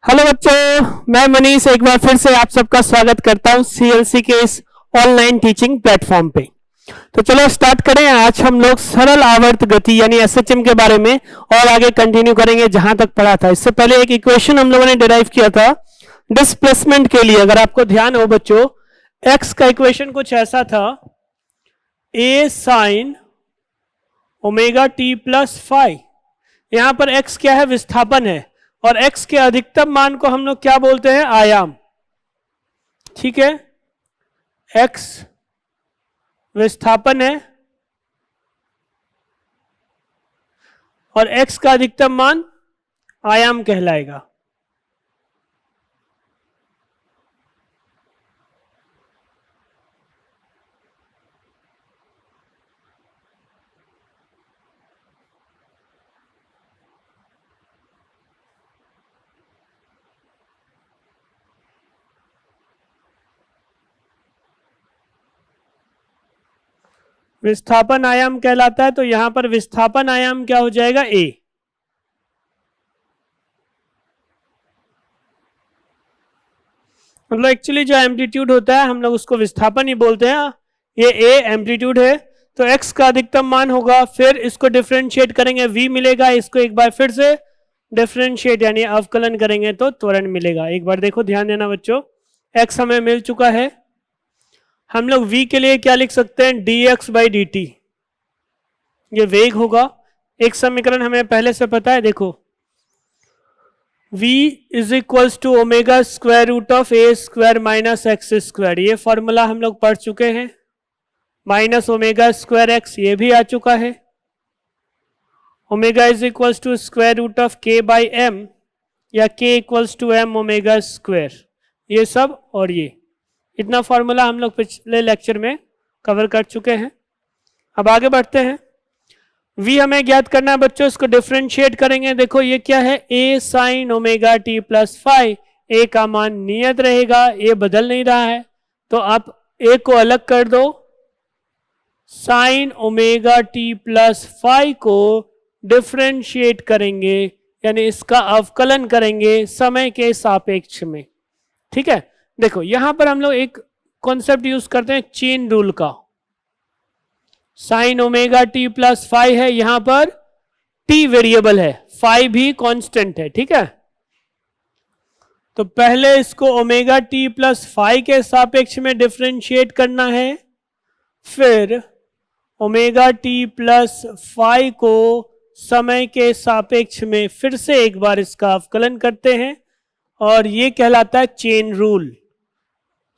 Hello बच्चों, मैं मनीष एक बार फिर से आप सबका स्वागत करता हूं सीएलसी के इस ऑनलाइन टीचिंग प्लेटफॉर्म पे। तो चलो स्टार्ट करें। आज हम लोग सरल आवर्त गति यानी एसएचएम के बारे में और आगे कंटिन्यू करेंगे जहां तक पढ़ा था। इससे पहले एक इक्वेशन हम लोगों ने डिराइव किया था डिस्प्लेसमेंट के लिए। अगर आपको ध्यान हो बच्चों, एक्स का इक्वेशन कुछ ऐसा था, A sine omega T plus five. यहां पर एक्स क्या है? विस्थापन है, और x के अधिकतम मान को हम लोग क्या बोलते हैं? आयाम। ठीक है, x विस्थापन है और x का अधिकतम मान आयाम कहलाएगा। विस्थापन आयाम कहलाता है, तो यहां पर विस्थापन आयाम क्या हो जाएगा? a। मतलब एक्चुअली जो एम्पलीट्यूड होता है हम लोग उसको विस्थापन ही बोलते हैं। ये a एम्पलीट्यूड है, तो x का अधिकतम मान होगा, फिर इसको डिफरेंशिएट करेंगे v मिलेगा, इसको एक बार फिर से डिफरेंशिएट यानी अवकलन करेंगे तो त्वरण मिलेगा। एक बार देखो, ध्यान देना बच्चों, x हमें मिल चुका है। हम लोग v के लिए क्या लिख सकते हैं? dx बाई dt, ये वेग होगा। एक समीकरण हमें पहले से पता है, देखो v is equals to omega square root of a square minus x square. ये फॉर्मूला हम लोग पढ़ चुके हैं। माइनस ओमेगा स्क्वायर एक्स ये भी आ चुका है। Omega is equals to square root of k by m, या k equals to m omega square, ये सब और ये इतना फॉर्मूला हम लोग पिछले लेक्चर में कवर कर चुके हैं। अब आगे बढ़ते हैं। v हमें ज्ञात करना है बच्चों, इसको डिफरेंशिएट करेंगे। देखो ये क्या है? a sine omega T plus five. a का मान नियत रहेगा, a बदल नहीं रहा है, तो आप a को अलग कर दो। Sign omega T plus five को डिफरेंशिएट करेंगे यानी इसका अवकलन करेंगे समय के सापेक्ष में। ठीक है, देखो यहां पर हम लोग एक कॉन्सेप्ट यूज करते हैं चेन रूल का। Sign omega T plus five है, यहां पर t वेरिएबल है, फाइव भी कांस्टेंट है। ठीक है, तो पहले इसको ओमेगा टी प्लस फाइव के सापेक्ष में डिफरेंशिएट करना है, फिर ओमेगा टी प्लस फाइव को समय के सापेक्ष में फिर से एक बार इसका अवकलन करते हैं, और ये कहलाता है चेन रूल।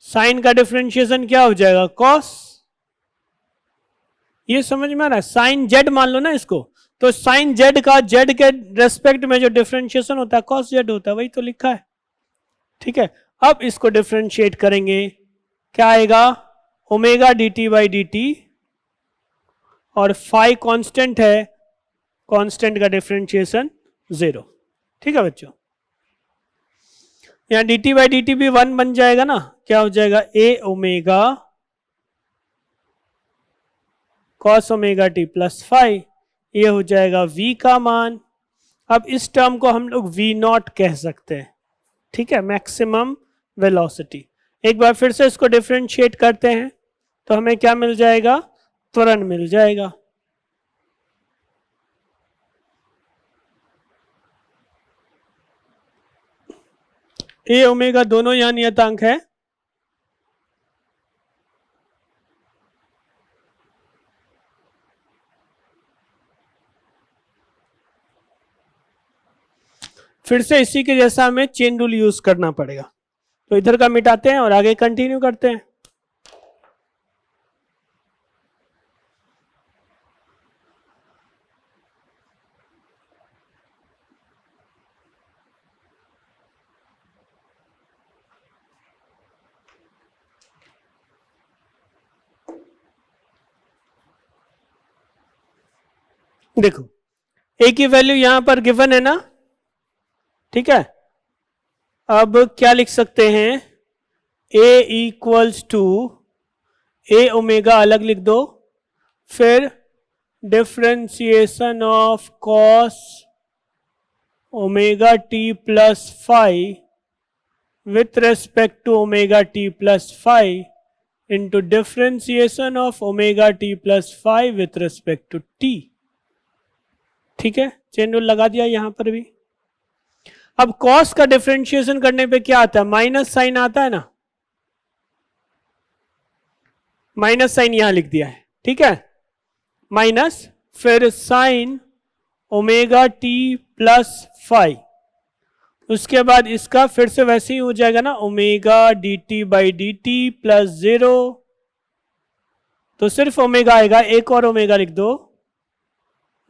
साइन का डिफरेंशिएशन क्या हो जाएगा? कॉस। ये समझ में आ रहा है? साइन जेड मान लो ना इसको, तो साइन जेड का जेड के रेस्पेक्ट में जो डिफरेंशिएशन होता है कॉस जेड होता है, वही तो लिखा है। ठीक है, अब इसको डिफरेंशिएट करेंगे, क्या आएगा? Omega D T by D T, और फाइव कांस्टेंट है, कांस्टेंट का डिफरेंशिएशन 0। ठीक है बच्चों, यहां D T by D T भी 1 बन जाएगा ना। क्या हो जाएगा? A omega cos omega T plus five, ये हो जाएगा v का मान। अब इस टर्म को हम लोग v नॉट कह सकते हैं। ठीक है, मैक्सिमम वेलोसिटी। एक बार फिर से इसको डिफरेंशिएट करते हैं तो हमें क्या मिल जाएगा? त्वरण मिल जाएगा। ए ओमेगा दोनों यहां नियतांक है, फिर से इसी के जैसा हमें चेन रूल यूज करना पड़ेगा। तो इधर का मिटाते हैं और आगे कंटिन्यू करते हैं। देखो a की वैल्यू यहां पर गिवन है ना। ठीक है, अब क्या लिख सकते हैं? a equals to A omega अलग लिख दो, फिर differentiation of cos omega T plus five with respect to omega T plus five into differentiation of omega T plus five with respect to t. ठीक है, चेन रूल लगा दिया यहां पर भी। अब कॉस का डिफरेंशिएशन करने पे क्या आता है, माइनस साइन आता है ना, माइनस साइन यहां लिख दिया है। ठीक है, माइनस फिर sign omega T plus five, उसके बाद इसका फिर से वैसे ही हो जाएगा ना, omega D T by D T plus 0, तो सिर्फ ओमेगा आएगा, एक और ओमेगा लिख दो,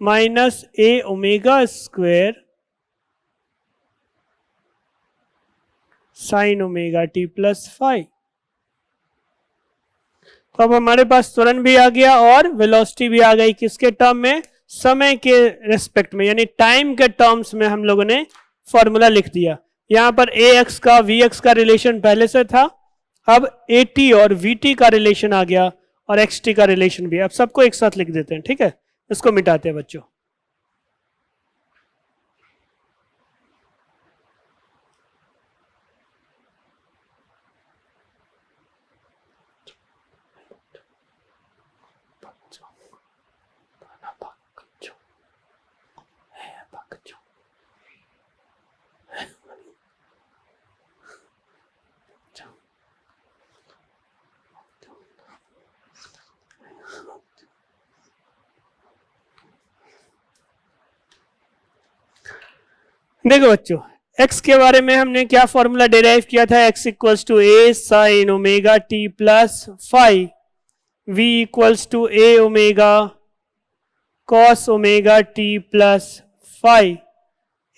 माइनस ए omega square sine omega T plus five. तो अब हमारे पास त्वरण भी आ गया और वेलोसिटी भी आ गई, किसके टर्म में, समय के रेस्पेक्ट में, यानी टाइम के टर्म्स में हम लोगों ने फॉर्मूला लिख दिया। यहां पर ए एक्स का वी एक्स का रिलेशन पहले से था, अब ए टी और वी टी का रिलेशन आ गया और एक्स टी का रिलेशन भी। अब सबको एक साथ लिख देते हैं। ठीक है, इसको मिटाते हैं बच्चों। देखो बच्चों, x के बारे में हमने क्या फॉर्मूला डिराइव किया था, x equals to a sine omega T plus five, v equals to A omega cos omega T plus five,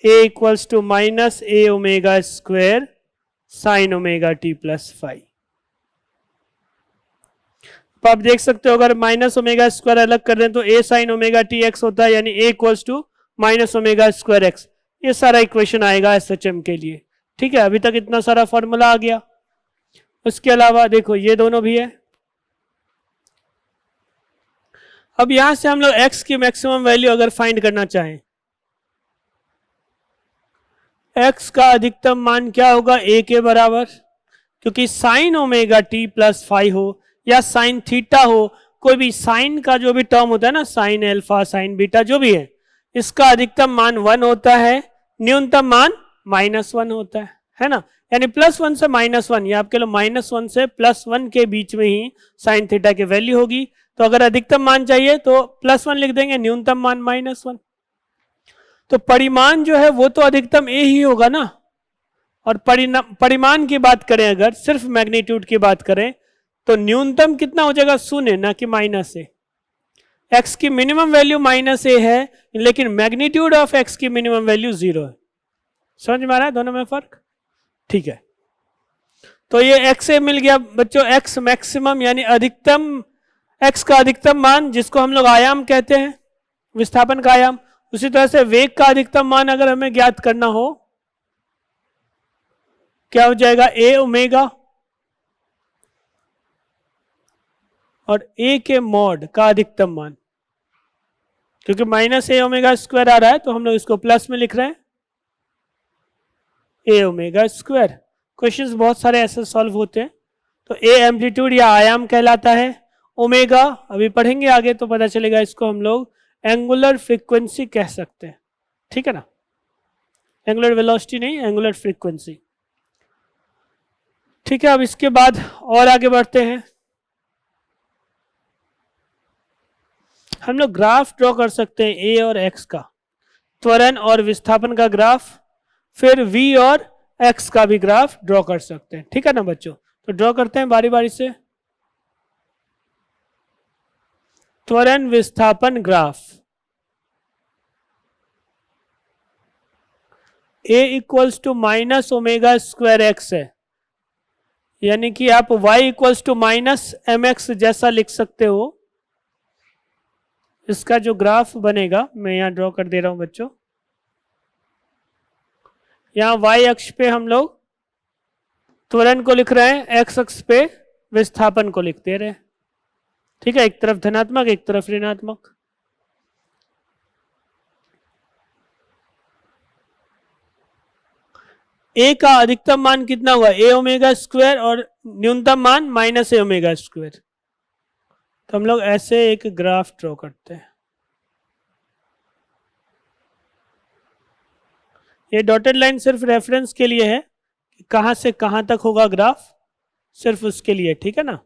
a equals to minus A omega square sine omega T plus five. तो आप देख सकते हो, अगर minus omega square अलग कर रहे हैं तो a sine omega t x होता है, यानी a equals to minus omega square x. ये सारा इक्वेशन आएगा एसएचएम के लिए। ठीक है, अभी तक इतना सारा फॉर्मूला आ गया। उसके अलावा देखो ये दोनों भी है। अब यहां से हम लोग x की मैक्सिमम वैल्यू अगर फाइंड करना चाहें, x का अधिकतम मान क्या होगा, a के बराबर, क्योंकि sign omega T plus five हो या साइन थीटा हो, कोई भी साइन का जो भी टर्म होता है ना, साइन एल्फा साइन बीटा जो भी है, इसका अधिकतम मान 1 होता है, न्यूनतम मान -1 होता है ना, यानी +1 से -1, या आपके लिए -1 से +1 के बीच में ही साइन थीटा की वैल्यू होगी। तो अगर अधिकतम मान चाहिए तो +1 लिख देंगे, न्यूनतम मान -1। तो परिमाण जो है वो तो अधिकतम ए ही होगा ना। और परिमाण की बात करें, अगर सिर्फ मैग्नीट्यूड की बात करें तो न्यूनतम कितना हो जाएगा, 0, ना कि -a। x की मिनिमम वैल्यू -a है, लेकिन मैग्नीट्यूड ऑफ x की मिनिमम वैल्यू 0 है। समझ में आ रहा है दोनों में फर्क? ठीक है, तो ये x से मिल गया बच्चों, x मैक्सिमम यानी अधिकतम, x का अधिकतम मान जिसको हम लोग आयाम कहते हैं, विस्थापन का आयाम। उसी तरह से वेग का अधिकतम मान अगर हमें ज्ञात करना हो, क्या हो जाएगा, a ओमेगा और a के मॉड का अधिकतम मान, क्योंकि -a ओमेगा स्क्वायर आ रहा है तो हम लोग इसको प्लस में लिख रहे हैं, a ओमेगा स्क्वायर। क्वेश्चंस बहुत सारे ऐसे सॉल्व होते हैं। तो a एम्पलीट्यूड या आयाम कहलाता है, ओमेगा अभी पढ़ेंगे आगे तो पता चलेगा, इसको हम लोग एंगुलर फ्रीक्वेंसी कह सकते हैं। ठीक है ना, एंगुलर वेलोसिटी नहीं, एंगुलर फ्रीक्वेंसी। ठीक है, अब इसके बाद और आगे बढ़ते हैं। हम लोग ग्राफ ड्रॉ कर सकते हैं a और x का, त्वरण और विस्थापन का ग्राफ, फिर v और x का भी ग्राफ ड्रॉ कर सकते हैं। ठीक है ना बच्चों, तो ड्रॉ करते हैं बारी बारी से। त्वरण विस्थापन graph, a equals to minus omega square x है, यानी कि आप y इक्वल्स टू -mx जैसा लिख सकते हो। इसका जो ग्राफ बनेगा मैं यहां ड्रॉ कर दे रहा हूं बच्चों। यहां y अक्ष पे हम लोग त्वरण को लिख रहे हैं, x अक्ष पे विस्थापन को लिख दे रहे हैं। ठीक है, एक तरफ धनात्मक एक तरफ ऋणात्मक। ए का अधिकतम मान कितना हुआ, ए ओमेगा स्क्वायर, और न्यूनतम मान माइनस ए ओमेगा स्क्वायर। तो हम लोग ऐसे एक ग्राफ ड्रॉ करते हैं। ये डॉटेड लाइन सिर्फ रेफरेंस के लिए है, कहां से कहां तक होगा ग्राफ, सिर्फ उसके लिए, ठीक है ना।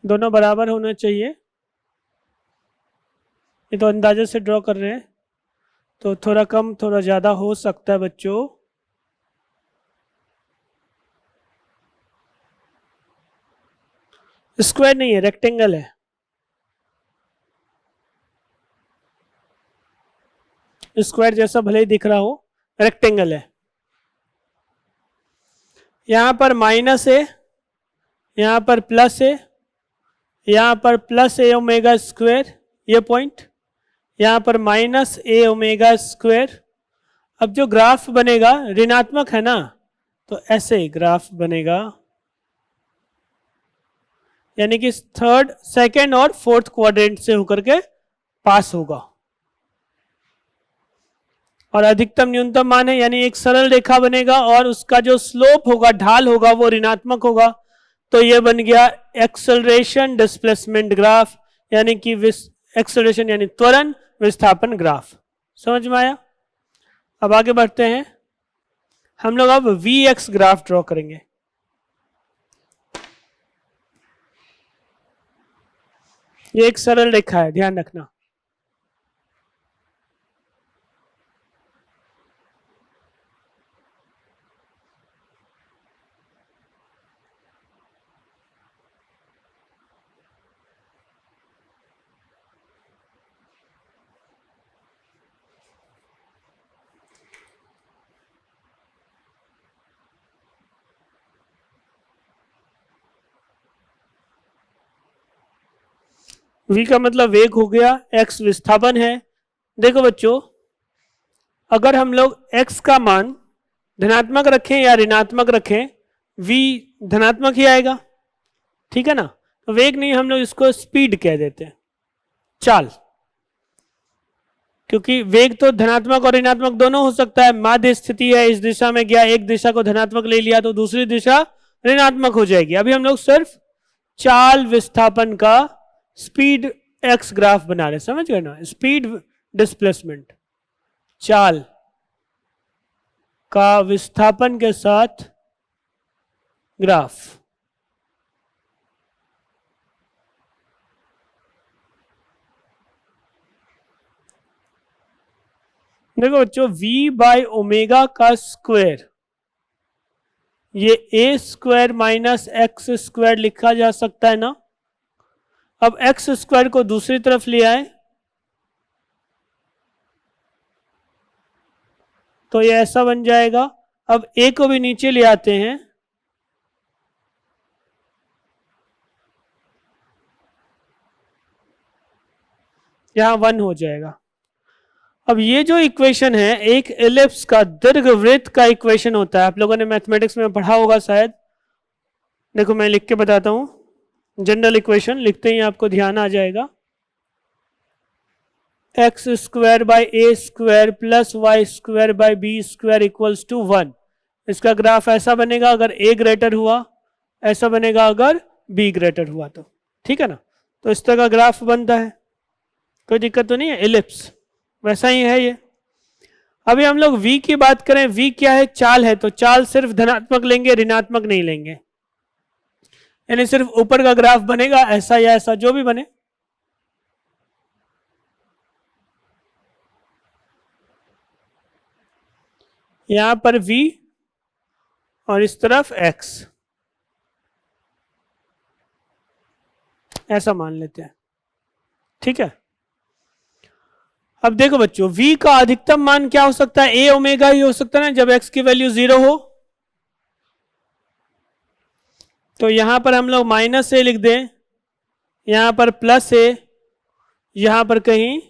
दोनों बराबर होना चाहिए। ये तो अंदाजे से ड्रॉ कर रहे हैं, तो थोड़ा कम थोड़ा ज़्यादा हो सकता है बच्चों। स्क्वायर नहीं है, रेक्टेंगल है। स्क्वायर जैसा भले ही दिख रहा हो, रेक्टेंगल है। यहां पर माइनस है, यहां पर प्लस है, यहां पर प्लस ए ओमेगा स्क्वायर, ये पॉइंट, यहां पर माइनस ए ओमेगा स्क्वायर। अब जो ग्राफ बनेगा ऋणात्मक है ना, तो ऐसे ग्राफ बनेगा, यानी कि थर्ड, सेकंड और फोर्थ क्वाड्रेंट से होकर के पास होगा। और अधिकतम न्यूनतम मान है, यानी एक सरल रेखा बनेगा और उसका जो स्लोप होगा, ढाल होगा, वो ऋणात्मक होगा। तो ये बन गया एक्सेलरेशन डिस्प्लेसमेंट ग्राफ, यानी कि एक्सेलरेशन यानी त्वरण विस्थापन ग्राफ। समझ में आया। अब आगे बढ़ते हैं, हम लोग अब Vx ग्राफ ड्रॉ करेंगे। ये एक सरल रेखा है, ध्यान रखना। V का मतलब वेग हो गया, x विस्थापन है। देखो बच्चों, अगर हम लोग x का मान धनात्मक रखें या ऋणात्मक रखें, v धनात्मक ही आएगा, ठीक है ना। तो वेग नहीं, हम लोग इसको स्पीड कह देते हैं, चाल। क्योंकि वेग तो धनात्मक और ऋणात्मक दोनों हो सकता है। माध्य स्थिति है, इस दिशा में गया, एक दिशा को धनात्मक ले लिया तो दूसरी दिशा ऋणात्मक हो जाएगी। अभी हम लोग सिर्फ चाल विस्थापन का स्पीड एक्स ग्राफ बना रहे, समझ गए ना। स्पीड डिस्प्लेसमेंट, चाल का विस्थापन के साथ ग्राफ। देखो बच्चों, v बाय ओमेगा का स्क्वायर, ये a square minus x square लिखा जा सकता है ना। अब एक्स स्क्वायर को दूसरी तरफ ले आए तो ये ऐसा बन जाएगा। अब a को भी नीचे ले आते हैं, यहां 1 हो जाएगा। अब ये जो इक्वेशन है, एक एलिप्स का दीर्घवृत्त का इक्वेशन होता है, आप लोगों ने मैथमेटिक्स में पढ़ा होगा शायद। देखो मैं लिख के बताता हूं, जनरल इक्वेशन लिखते ही आपको ध्यान आ जाएगा। X square by a square plus y square by b square equals to 1। इसका ग्राफ ऐसा बनेगा अगर ए ग्रेटर हुआ, ऐसा बनेगा अगर बी ग्रेटर हुआ तो, ठीक है ना। तो इस तरह का ग्राफ बनता है, कोई दिक्कत तो नहीं है। एलिप्स वैसा ही है ये। अभी हम लोग v की बात करें, v क्या है, चाल है। तो चाल सिर्फ धनात्मक लेंगे, ऋणात्मक नहीं लेंगे, यानी सिर्फ ऊपर का ग्राफ बनेगा, ऐसा या ऐसा जो भी बने। यहां पर v और इस तरफ x, ऐसा मान लेते हैं, ठीक है। अब देखो बच्चों, v का अधिकतम मान क्या हो सकता है, a ओमेगा ही हो सकता है ना, जब x की वैल्यू 0 हो। तो यहां पर हम लोग माइनस ए लिख दें, यहां पर प्लस ए, यहां पर कहीं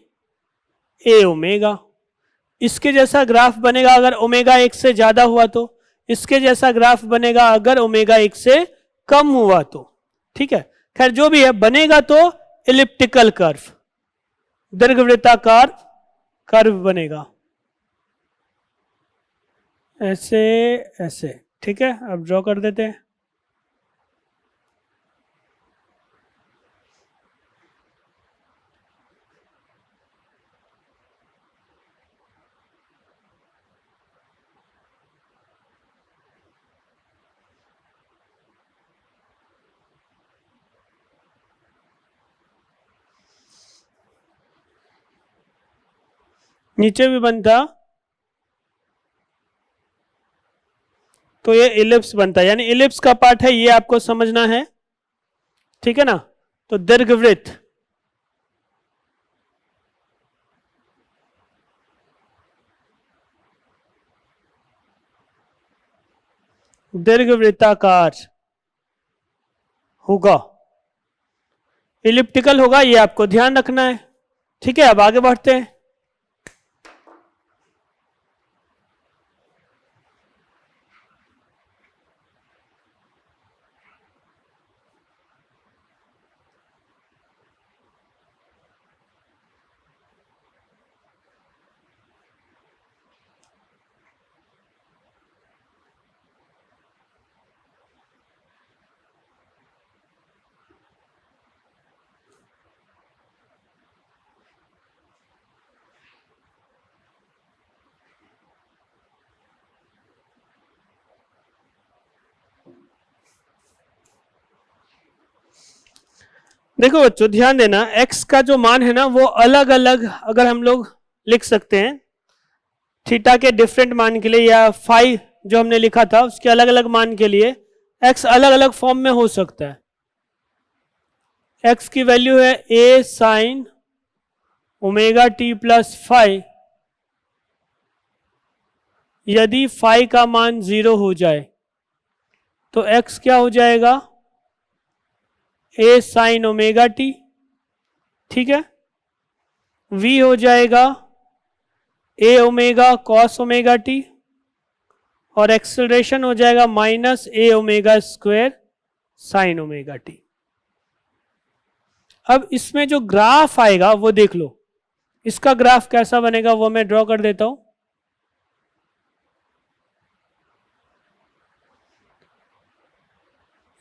a ओमेगा। इसके जैसा ग्राफ बनेगा अगर ओमेगा 1 से ज्यादा हुआ तो, इसके जैसा ग्राफ बनेगा अगर ओमेगा 1 से कम हुआ तो, ठीक है। खैर जो भी है, बनेगा तो एलिप्टिकल कर्व, दीर्घवृत्ताकार कर्व बनेगा, ऐसे ऐसे। ठीक है, अब ड्रॉ कर देते हैं। नीचे भी बनता तो ये इलिप्स बनता है, यानी इलिप्स का पार्ट है ये आपको समझना है। ठीक है ना, तो दीर्घवृत्त, दीर्घवृत्ताकार होगा, इलिप्टिकल होगा, ये आपको ध्यान रखना है। ठीक है, अब आगे बढ़ते हैं। देखो बच्चों ध्यान देना, x का जो मान है ना वो अलग अलग अगर हम लोग लिख सकते हैं थीटा के डिफरेंट मान के लिए, या फाई जो हमने लिखा था उसके अलग अलग मान के लिए x अलग अलग फॉर्म में हो सकता है। x की वैल्यू है a sine omega T plus phi, यदि फाई का मान 0 हो जाए तो x क्या हो जाएगा, a साइन ओमेगा टी। ठीक है, v हो जाएगा a omega cos omega t, और एक्सेलरेशन हो जाएगा minus a omega square sine omega T. अब इसमें जो ग्राफ आएगा वो देख लो, इसका ग्राफ कैसा बनेगा वो मैं ड्रॉ कर देता हूं।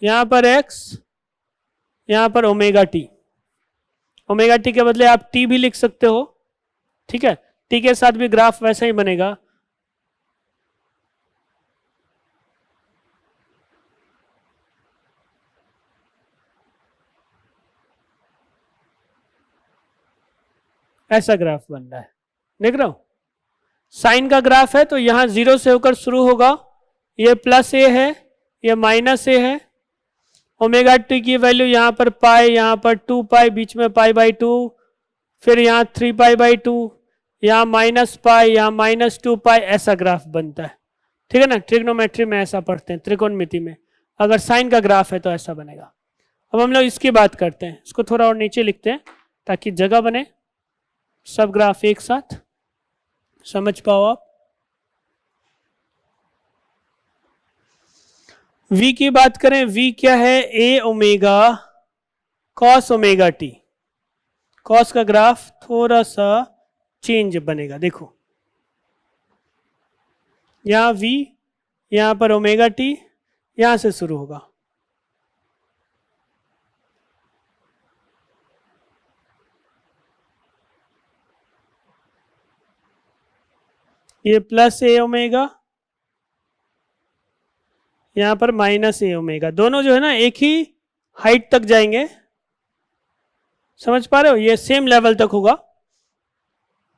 यहां पर x, यहां पर ओमेगा टी, ओमेगा टी के बदले आप t भी लिख सकते हो। ठीक है, t के साथ भी ग्राफ वैसा ही बनेगा। ऐसा ग्राफ बन रहा है, देख रहा हूं। साइन का ग्राफ है तो यहां 0 से होकर शुरू होगा, ये प्लस ए है, ये माइनस ए है। ओमेगा टी की वैल्यू यहां पर पाई, यहां पर 2 पाई, बीच में पाई बाई 2, फिर यहां 3 पाई बाई 2, यहां माइनस पाई, यहां माइनस 2 पाई, ऐसा ग्राफ बनता है। ठीक है ना, ट्रिग्नोमेट्री में ऐसा पढ़ते हैं, त्रिकोणमिति में अगर साइन का ग्राफ है तो ऐसा बनेगा। अब हम लोग इसकी बात करते हैं, इसको थोड़ा और नीचे लिखते हैं ताकि जगह बने, सब ग्राफ एक साथ समझ पाओ आप। v की बात करें, v क्या है, a omega cos omega T. Cos का ग्राफ थोड़ा सा चेंज बनेगा, देखो यहां v, यहां पर ओमेगा टी, यहां से शुरू होगा, ये प्लस ए ओमेगा, यहां पर माइनस ए ओमेगा, दोनों जो है ना एक ही हाइट तक जाएंगे, समझ पा रहे हो, ये सेम लेवल तक होगा।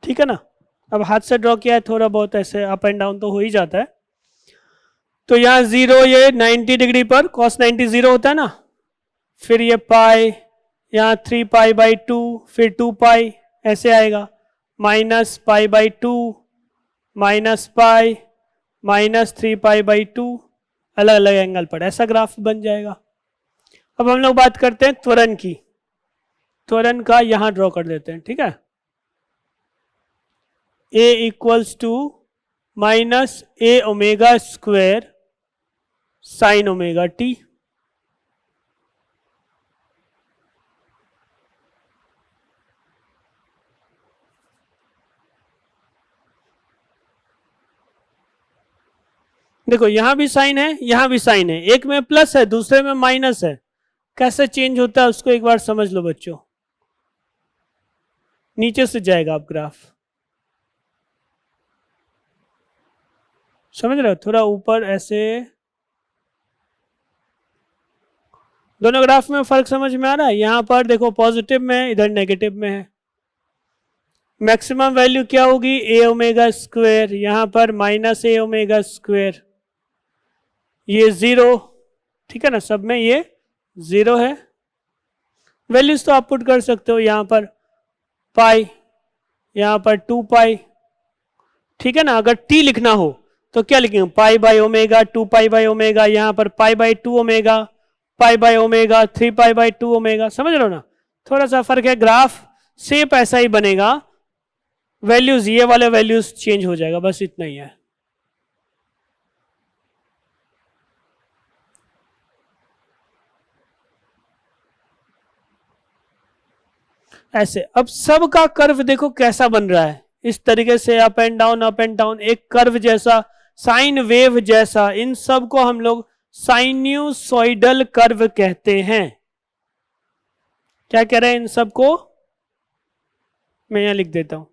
ठीक है ना, अब हाथ से ड्रॉ किया है, थोड़ा बहुत ऐसे अप एंड डाउन तो हो ही जाता है। तो यहाँ 0, ये 90 डिग्री पर cos 90 0 होता है ना, फिर ये पाई, यहाँ 3 पाई बाई 2, फिर 2 पाई, ऐसे आएगा, minus pi by 2, minus pi, minus 3 pi by 2, अलग अलग एंगल पर ऐसा ग्राफ बन जाएगा। अब हम लोग बात करते हैं त्वरण की, त्वरण का यहां ड्रॉ कर देते हैं। ठीक है, a equals to minus A omega square sine omega t. देखो यहां भी साइन है, यहां भी साइन है, एक में प्लस है दूसरे में माइनस है, कैसे चेंज होता है उसको एक बार समझ लो बच्चों। नीचे से जाएगा आप ग्राफ, समझ रहे हो, थोड़ा ऊपर ऐसे, दोनों ग्राफ में फर्क समझ में आ रहा है। यहां पर देखो पॉजिटिव में है, इधर नेगेटिव में है। मैक्सिमम वैल्यू क्या होगी, ए ओमेगा स्क्वेयर, यहां पर माइनस ए ओमेगा स्क्वेयर, ये जीरो, ठीक है ना, सब में ये जीरो है। वैल्यूज तो आप पुट कर सकते हो, यहां पर पाई, यहां पर 2 पाई, ठीक है ना। अगर टी लिखना हो तो क्या लिखेंगे, pi by omega, 2 pi by omega, यहां पर pi by 2 omega, pi by omega, 3 pi by 2 omega, समझ रहे हो ना। थोड़ा सा फर्क है, ग्राफ शेप ऐसा ही बनेगा, वैल्यूज ये वाले वैल्यूज चेंज हो जाएगा, बस इतना ही है। ऐसे अब सबका कर्व देखो कैसा बन रहा है, इस तरीके से up and down up and down, एक कर्व जैसा, साइन वेव जैसा, इन सब को हम लोग साइन्यूसॉइडल कर्व कहते हैं। क्या कह रहे हैं इन सब को, मैं यहां लिख देता हूं,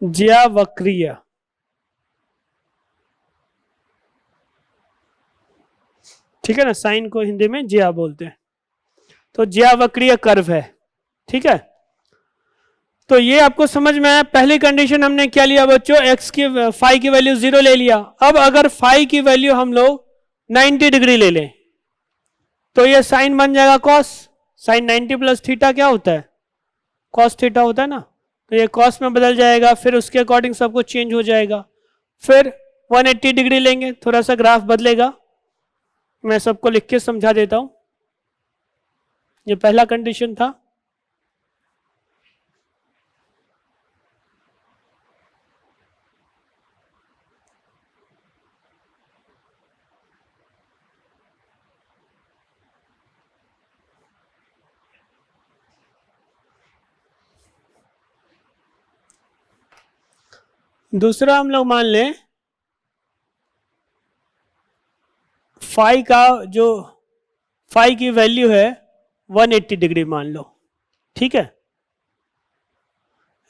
ज्यावक्रीय, ठीक है ना, साइन को हिंदी में ज्या बोलते हैं, तो ज्यावक्रीय कर्व है, ठीक है। तो ये आपको समझ में आया। पहली कंडीशन हमने क्या लिया बच्चों, एक्स की फाई की वैल्यू 0 ले लिया। अब अगर फाई की वैल्यू हम लोग 90 डिग्री ले लें तो ये साइन बन जाएगा कॉस, साइन 90 प्लस थीटा क्या होता है, कॉस थीटा होता है ना, तो ये कॉस में बदल जाएगा, फिर उसके अकॉर्डिंग सब कुछ चेंज हो जाएगा। फिर 180 डिग्री लेंगे, थोड़ा सा ग्राफ बदलेगा, मैं सबको लिख के समझा देता हूं। ये पहला कंडीशन था। दूसरा हम लोग मान लें फाई का जो फाई की वैल्यू है 180 डिग्री मान लो, ठीक है।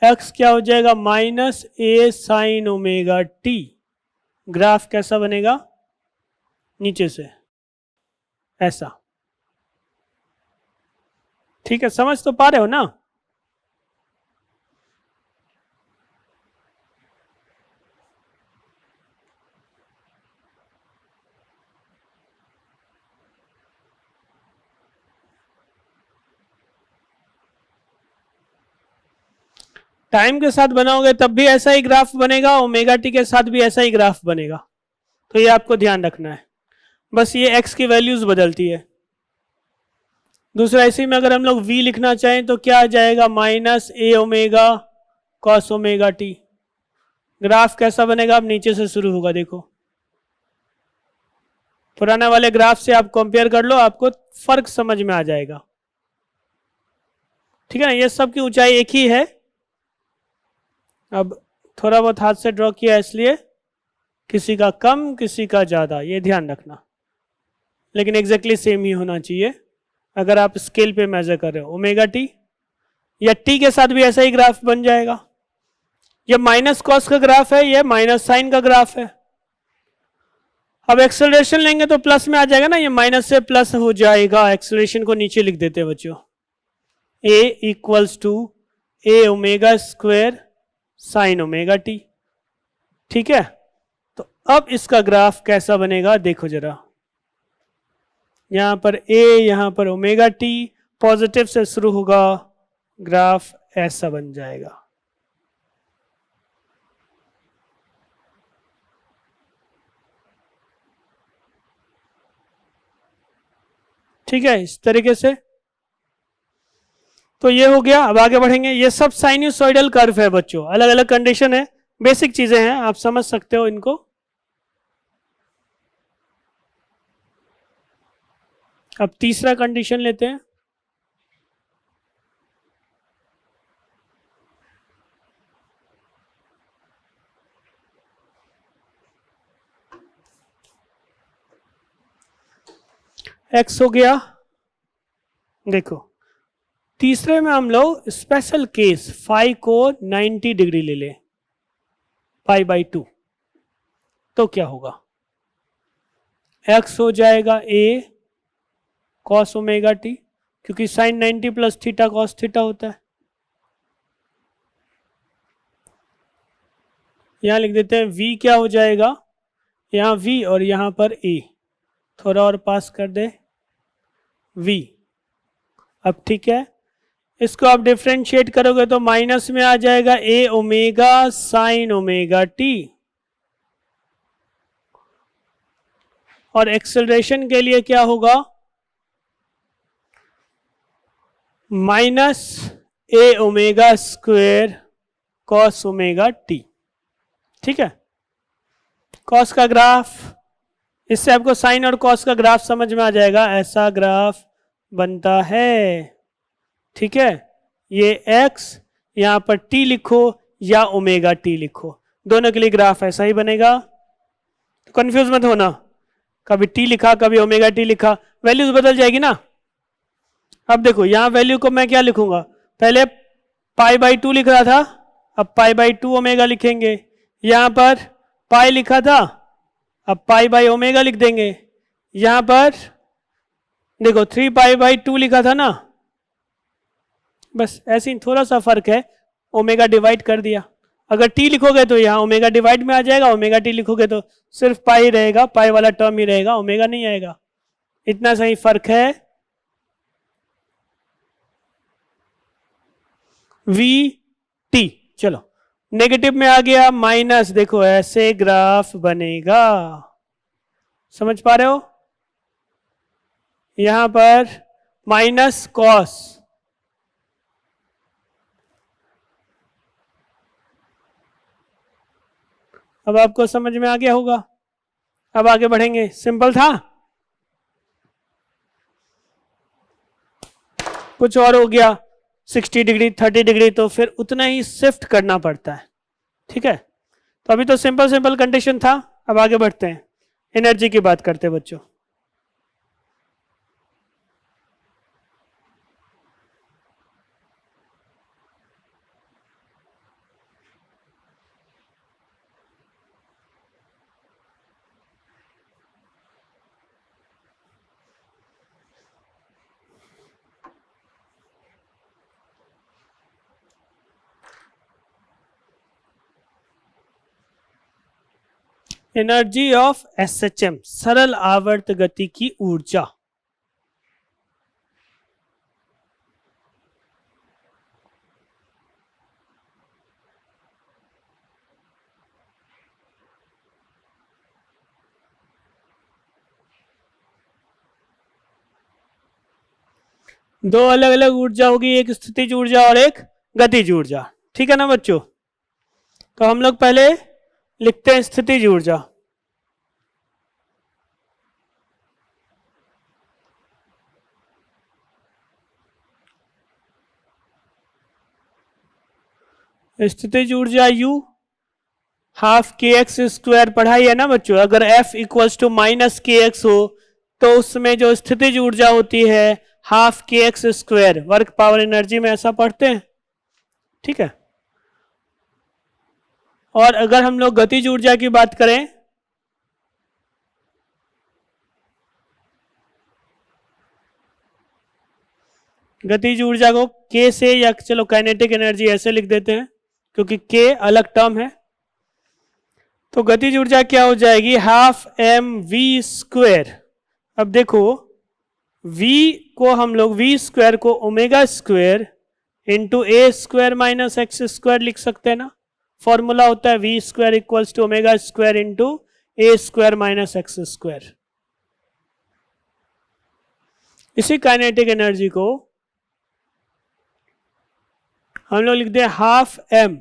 एक्स क्या हो जाएगा, माइनस ए साइन ओमेगा टी, ग्राफ कैसा बनेगा, नीचे से ऐसा, ठीक है, समझ तो पा रहे हो ना। टाइम के साथ बनाओगे तब भी ऐसा ही ग्राफ बनेगा, ओमेगा टी के साथ भी ऐसा ही ग्राफ बनेगा, तो ये आपको ध्यान रखना है, बस ये एक्स की वैल्यूज बदलती है। दूसरा इसी में अगर हम लोग v लिखना चाहें तो क्या आ जाएगा, माइनस ए omega cos omega T, graph कैसा बनेगा, अब नीचे से शुरू होगा, देखो पुराने वाले ग्राफ से आप कंपेयर कर लो, आपको फर्क समझ में आ जाएगा, ठीक है ना। ये सब की ऊंचाई एक ही है, अब थोड़ा बहुत हाथ से ड्रॉ किया इसलिए किसी का कम किसी का ज्यादा, ये ध्यान रखना, लेकिन एग्जैक्टली सेम ही होना चाहिए अगर आप स्केल पे मेजर कर रहे हो। ओमेगा टी या टी के साथ भी ऐसा ही ग्राफ बन जाएगा। ये माइनस कॉस का ग्राफ है, ये माइनस साइन का ग्राफ है। अब एक्सेलरेशन लेंगे तो प्लस में आ जाएगा ना, ये माइनस से प्लस हो जाएगा। एक्सेलरेशन को नीचे लिख देते हैं बच्चों, A equals to A omega square sine omega T, ठीक है। तो अब इसका ग्राफ कैसा बनेगा देखो जरा, यहां पर ए, यहां पर ओमेगा टी, पॉजिटिव से शुरू होगा, ग्राफ ऐसा बन जाएगा, ठीक है, इस तरीके से। तो ये हो गया, अब आगे बढ़ेंगे। ये सब साइन्यूसॉइडल कर्व है बच्चों, अलग अलग कंडीशन है, बेसिक चीजें हैं, आप समझ सकते हो इनको। अब तीसरा कंडीशन लेते हैं, x हो गया। देखो तीसरे में हम लोग स्पेशल केस फाई को 90 डिग्री ले लें, पाई बाई 2, तो क्या होगा, x हो जाएगा a cos ओमेगा t, क्योंकि sine 90 plus theta cos theta होता है। यहां लिख देते हैं v क्या हो जाएगा, यहां v और यहां पर a, थोड़ा और पास कर दे v। अब ठीक है, इसको आप डिफ्रेंशिएट करोगे तो माइनस में आ जाएगा a omega sine omega t, और एक्सेलरेशन के लिए क्या होगा, minus a omega square cos omega t। ठीक है, कॉस का ग्राफ, इससे आपको साइन और कॉस का ग्राफ समझ में आ जाएगा, ऐसा ग्राफ बनता है। ठीक है, ये x, यहां पर t लिखो या ओमेगा t लिखो, दोनों के लिए ग्राफ ऐसा ही बनेगा। कंफ्यूज मत होना, कभी t लिखा कभी ओमेगा t लिखा, वैल्यूज बदल जाएगी ना। अब देखो यहां वैल्यू को मैं क्या लिखूंगा, पहले पाई बाई 2 लिख रहा था, अब पाई बाई 2 ओमेगा लिखेंगे। यहां पर पाई लिखा था, अब पाई बाई ओमेगा लिख देंगे। यहां पर देखो 3 पाई बाई 2 लिखा था ना, बस ऐसे ही थोड़ा सा फर्क है, ओमेगा डिवाइड कर दिया। अगर t लिखोगे तो यहाँ ओमेगा डिवाइड में आ जाएगा, ओमेगा t लिखोगे तो सिर्फ पाई रहेगा, पाई वाला टर्म ही रहेगा, ओमेगा नहीं आएगा। इतना सही फर्क है। v t, चलो नेगेटिव में आ गया माइनस, देखो ऐसे ग्राफ बनेगा, समझ पा रहे हो, यहां पर माइनस कॉस, अब आपको समझ में आ गया होगा। अब आगे बढ़ेंगे, सिंपल था, कुछ और हो गया 60 डिग्री 30 डिग्री तो फिर उतना ही शिफ्ट करना पड़ता है। ठीक है, तो अभी तो सिंपल सिंपल कंडीशन था, अब आगे बढ़ते हैं, एनर्जी की बात करते हैं बच्चों। एनर्जी ऑफ एसएचएम, सरल आवर्त गति की ऊर्जा। दो अलग अलग ऊर्जा होगी, एक स्थितिज ऊर्जा और एक गतिज ऊर्जा। ठीक है ना बच्चों, तो हम लोग पहले लिखते हैं स्थितिज ऊर्जा। स्थितिज ऊर्जा U half k x square पढ़ाई है ना बच्चों। अगर F इक्वल्स टू माइनस के एक्स हो तो उसमें जो स्थितिज ऊर्जा होती है half k x square, work power energy में ऐसा पढ़ते हैं। ठीक है, और अगर हम लोग गतिज ऊर्जा की बात करें, गतिज ऊर्जा को K से, या चलो काइनेटिक एनर्जी ऐसे लिख देते हैं क्योंकि K अलग टर्म है, तो गतिज ऊर्जा क्या हो जाएगी, हाफ एम वी स्क्वायर। अब देखो v को हम लोग v स्क्वायर को omega square into a square minus x square लिख सकते हैं ना। फॉर्मूला होता है v square equals to omega square into a square minus x square. इसी काइनेटिक एनर्जी को हम लोग लिखते हैं half m,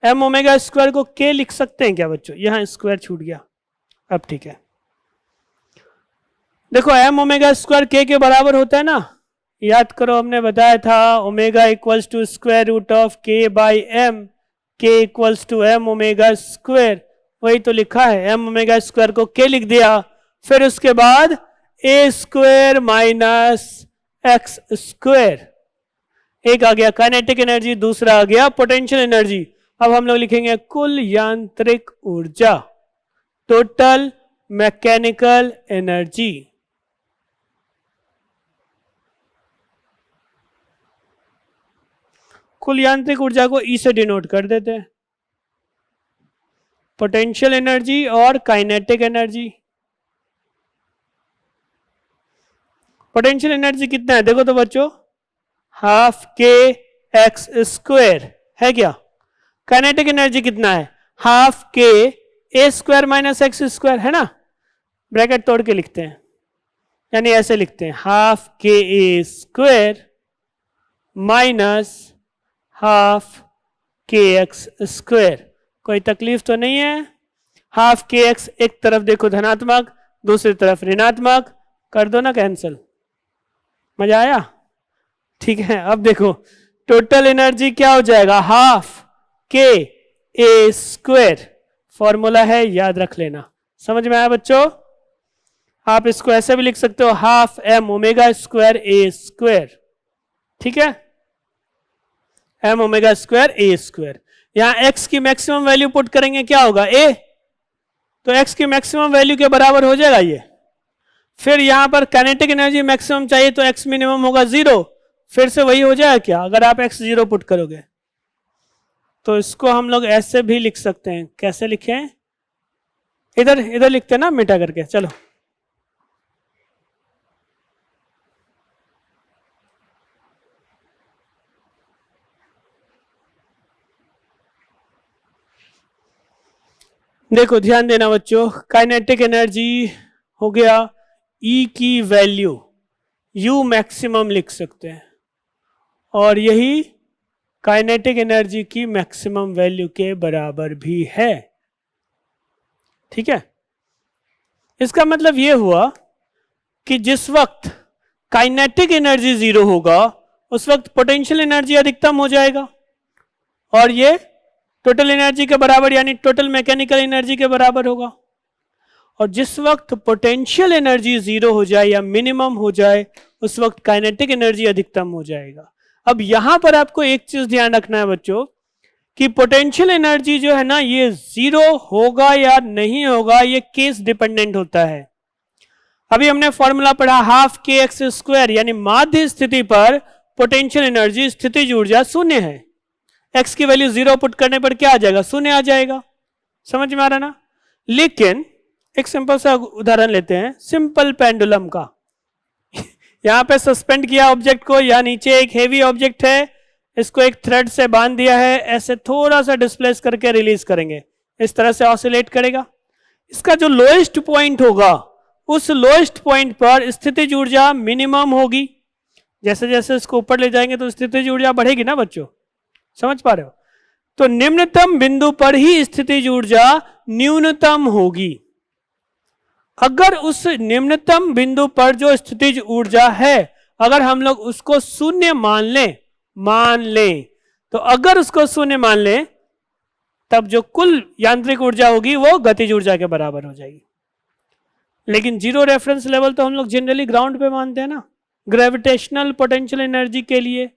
m omega square को के लिख सकते हैं क्या बच्चों, यहां स्क्वायर छूट गया। अब ठीक है, देखो एम ओमेगा स्क्वायर के बराबर होता है ना, याद करो हमने बताया था omega equals to square root of k by m, k equals to m omega square, वही तो लिखा है, एम ओमेगा स्क्वायर को के लिख दिया, फिर उसके बाद ए स्क्वायर माइनस एक्स स्क्वायर। एक आ गया काइनेटिक एनर्जी, दूसरा आ गया पोटेंशियल एनर्जी। अब हम लोग लिखेंगे कुल यांत्रिक ऊर्जा, टोटल मैकेनिकल एनर्जी। कुल यांत्रिक ऊर्जा को ई से डिनोट कर देते हैं, पोटेंशियल एनर्जी और काइनेटिक एनर्जी। पोटेंशियल एनर्जी कितना है देखो तो बच्चों, हाफ के एक्स स्क्वायर है क्या। काइनेटिक एनर्जी कितना है, half k a square minus x square है ना। ब्रैकेट तोड़ के लिखते हैं, यानी ऐसे लिखते हैं half k a square minus half k x square. कोई तकलीफ तो नहीं है। हाफ के एक्स एक तरफ देखो धनात्मक, दूसरी तरफ ऋणात्मक, कर दो ना कैंसिल। मजा आया, ठीक है। अब देखो टोटल एनर्जी क्या हो जाएगा, half k a square, formula है याद रख लेना। समझ में आया बच्चों। आप इसको ऐसे भी लिख सकते हो, हाफ एम ओमेगा स्क्वायर ए स्क्वायर, ठीक है। एम ओमेगा स्क्वायर ए स्क्वायर। यहां एक्स की मैक्सिमम वैल्यू पुट करेंगे, क्या होगा ए, तो एक्स की मैक्सिमम वैल्यू के बराबर हो जाएगा ये। फिर यहां पर काइनेटिक एनर्जी मैक्सिमम चाहिए तो एक्स मिनिमम होगा 0, फिर से वही हो जाएगा क्या अगर आप एक्स 0 पुट करोगे। तो इसको हम लोग ऐसे भी लिख सकते हैं, कैसे लिखें, इधर इधर लिखते हैं ना मिटा करके। चलो देखो ध्यान देना बच्चों, काइनेटिक एनर्जी हो गया E की वैल्यू U मैक्सिमम लिख सकते हैं, और यही काइनेटिक एनर्जी की मैक्सिमम वैल्यू के बराबर भी है, ठीक है। इसका मतलब यह हुआ कि जिस वक्त काइनेटिक एनर्जी 0 होगा उस वक्त पोटेंशियल एनर्जी अधिकतम हो जाएगा, और ये टोटल एनर्जी के बराबर यानी टोटल मैकेनिकल एनर्जी के बराबर होगा। और जिस वक्त पोटेंशियल एनर्जी 0 हो जाए या मिनिमम हो जाए उस वक्त काइनेटिक एनर्जी अधिकतम हो जाएगा। अब यहां पर आपको एक चीज ध्यान रखना है बच्चों कि पोटेंशियल एनर्जी जो है ना ये 0 होगा या नहीं होगा ये केस डिपेंडेंट होता है। अभी हमने फॉर्मूला पढ़ा हाफ के एक्स स्क्वायर, यानी माध्य स्थिति पर पोटेंशियल एनर्जी स्थितिज ऊर्जा शून्य है। एक्स की वैल्यू 0 पुट करने पर क्या आ जाएगा, शून्य आ जाएगा। समझ में आ रहा ना। लेकिन एक सिंपल सा उदाहरण लेते हैं, सिंपल पेंडुलम का। यहां पे सस्पेंड किया ऑब्जेक्ट को, या नीचे एक हेवी ऑब्जेक्ट है, इसको एक थ्रेड से बांध दिया है, ऐसे थोड़ा सा डिस्प्लेस करके रिलीज करेंगे, इस तरह से ऑसिलेट करेगा। इसका जो लोएस्ट पॉइंट होगा उस लोएस्ट पॉइंट पर स्थितिज ऊर्जा मिनिमम होगी। जैसे जैसे इसको ऊपर ले जाएंगे तो स्थितिज ऊर्जा बढ़ेगी ना बच्चों, समझ पा रहे हो। तो निम्नतम बिंदु पर ही स्थितिज ऊर्जा न्यूनतम होगी। अगर उस निम्नतम बिंदु पर जो स्थितिज ऊर्जा है अगर हम लोग उसको शून्य मान लें तो अगर उसको शून्य मान लें तब जो कुल यांत्रिक ऊर्जा होगी वो गतिज ऊर्जा के बराबर हो जाएगी। लेकिन जीरो रेफरेंस लेवल तो हम लोग जनरली ग्राउंड पे मानते हैं ना। ग्रेविटेशनल पोटेंशियल एनर्जी के लिए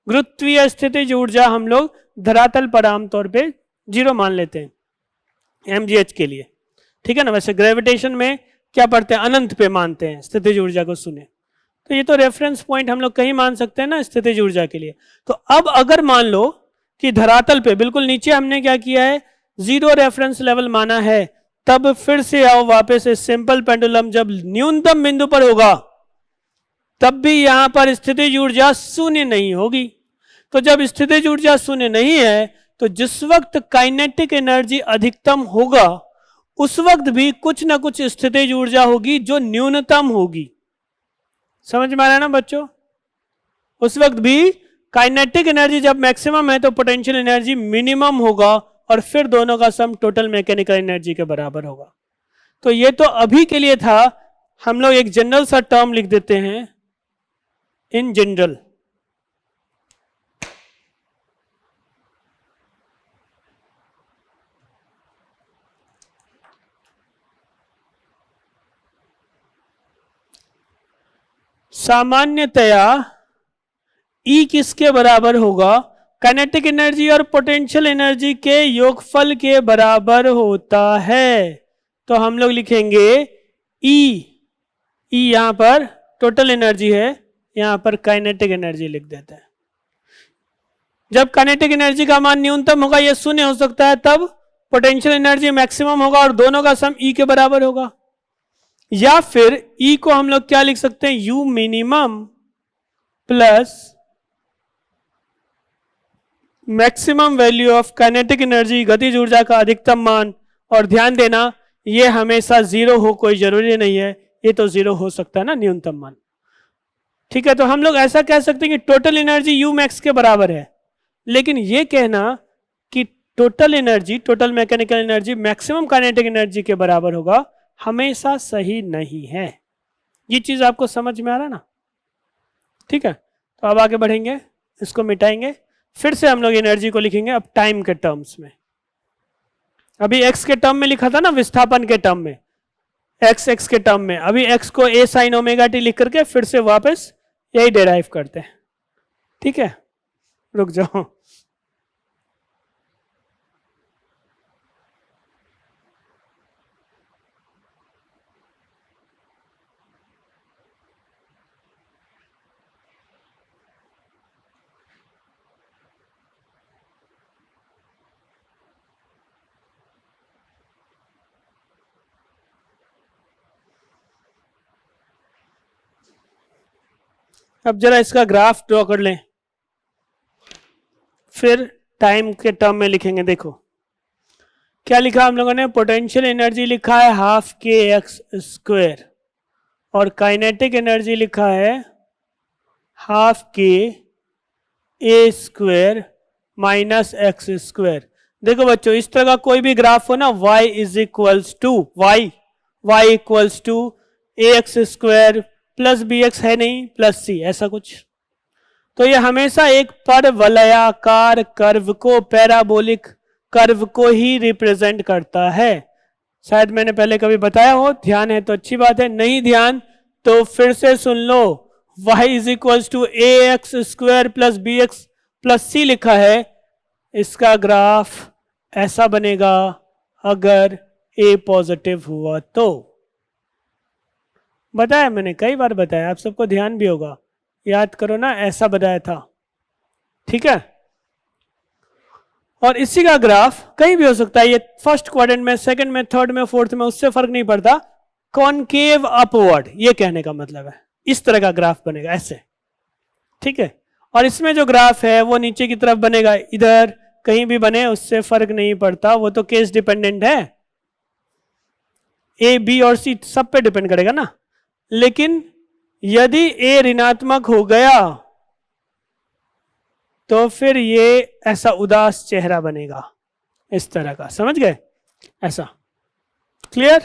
गुरुत्वीय स्थितिज ऊर्जा हम लोग धरातल पर आमतौर पे 0 मान लेते हैं mgh के लिए, ठीक है ना। वैसे ग्रेविटेशन में क्या पढ़ते हैं, अनंत पे मानते हैं स्थितिज ऊर्जा को शून्य। तो ये तो रेफरेंस पॉइंट हम लोग कहीं मान सकते हैं ना स्थितिज ऊर्जा के लिए। तो अब अगर मान लो कि धरातल पे बिल्कुल नीचे हमने क्या किया है, 0 रेफरेंस लेवल माना है, तब फिर से आओ वापस इस सिंपल पेंडुलम जब न्यूनतम बिंदु पर होगा तब भी यहां पर स्थितिज ऊर्जा शून्य नहीं होगी। तो जब स्थितिज ऊर्जा शून्य नहीं है तो जिस वक्त काइनेटिक एनर्जी अधिकतम होगा उस वक्त भी कुछ ना कुछ स्थितिज ऊर्जा होगी जो न्यूनतम होगी। समझ में आ रहा है ना बच्चों। उस वक्त भी काइनेटिक एनर्जी जब मैक्सिमम है तो पोटेंशियल एनर्जी मिनिमम होगा, और फिर दोनों का सम टोटल मैकेनिकल एनर्जी के बराबर होगा। तो ये तो अभी के लिए था, हम लोग एक जनरल सा टर्म लिख देते हैं, इन जनरल। सामान्यतया E किसके बराबर होगा? काइनेटिक एनर्जी और पोटेंशियल एनर्जी के योगफल के बराबर होता है। तो हम लोग लिखेंगे E यहां पर टोटल एनर्जी है, यहां पर काइनेटिक एनर्जी लिख देते हैं। जब काइनेटिक एनर्जी का मान न्यूनतम होगा, यह शून्य हो सकता है, तब पोटेंशियल एनर्जी मैक्सिमम होगा और दोनों का सम E के बराबर होगा। या फिर E को हम लोग क्या लिख सकते हैं? U minimum plus maximum value of kinetic energy, गतिज ऊर्जा का अधिकतम मान। और ध्यान देना, ये हमेशा जीरो हो कोई जरूरी नहीं है, ये तो जीरो हो सकता है ना न्यूनतम मान। ठीक है, तो हम लोग ऐसा कह सकते हैं कि टोटल एनर्जी यू मैक्स के बराबर है, लेकिन ये कहना कि total energy, total mechanical energy maximum kinetic energy के बराबर होगा, हमेशा सही नहीं है। ये चीज आपको समझ में आ रहा ना? ठीक है, तो अब आगे बढ़ेंगे, इसको मिटाएंगे, फिर से हम लोग एनर्जी को लिखेंगे अब टाइम के टर्म्स में। अभी एक्स के टर्म में लिखा था ना, विस्थापन के टर्म में, एक्स के टर्म में। अभी एक्स को ए साइन ओमेगा टी लिख करके फिर से वापस यही डेराइव करते हैं। ठीक है, रुक जाओ। अब जरा इसका ग्राफ ड्रॉ कर लें, फिर टाइम के टर्म में लिखेंगे। देखो क्या लिखा हम लोगों ने, पोटेंशियल एनर्जी लिखा है हाफ के एक्स स्क्वायर और काइनेटिक एनर्जी लिखा है half k a square minus x square. देखो बच्चों, इस तरह का कोई भी ग्राफ हो ना, y is equals to y equals to A x square plus B x है नहीं प्लस सी, ऐसा कुछ, तो ये हमेशा एक परवलयाकार कर्व को, पैराबोलिक कर्व को ही रिप्रेजेंट करता है। शायद मैंने पहले कभी बताया हो, ध्यान है तो अच्छी बात है, नहीं ध्यान तो फिर से सुन लो। y is equals to A x square plus B X plus C लिखा है, इसका ग्राफ ऐसा बनेगा अगर a पॉजिटिव हुआ तो। बताया मैंने, कई बार बताया, आप सबको ध्यान भी होगा, याद करो ना, ऐसा बताया था। ठीक है, और इसी का ग्राफ कहीं भी हो सकता है, ये फर्स्ट क्वाड्रेंट में, सेकंड में, थर्ड में, फोर्थ में, उससे फर्क नहीं पड़ता, कॉनकेव अपवर्ड, ये कहने का मतलब है। इस तरह का ग्राफ बनेगा ऐसे। ठीक है, और इसमें जो ग्राफ है वो नीचे की तरफ बनेगा, इधर कहीं भी बने उससे फर्क नहीं पड़ता, वो तो केस डिपेंडेंट है, ए बी और सी सब पे डिपेंड करेगा ना। लेकिन यदि ए ऋणात्मक हो गया तो फिर ये ऐसा उदास चेहरा बनेगा, इस तरह का, समझ गए? ऐसा, क्लियर?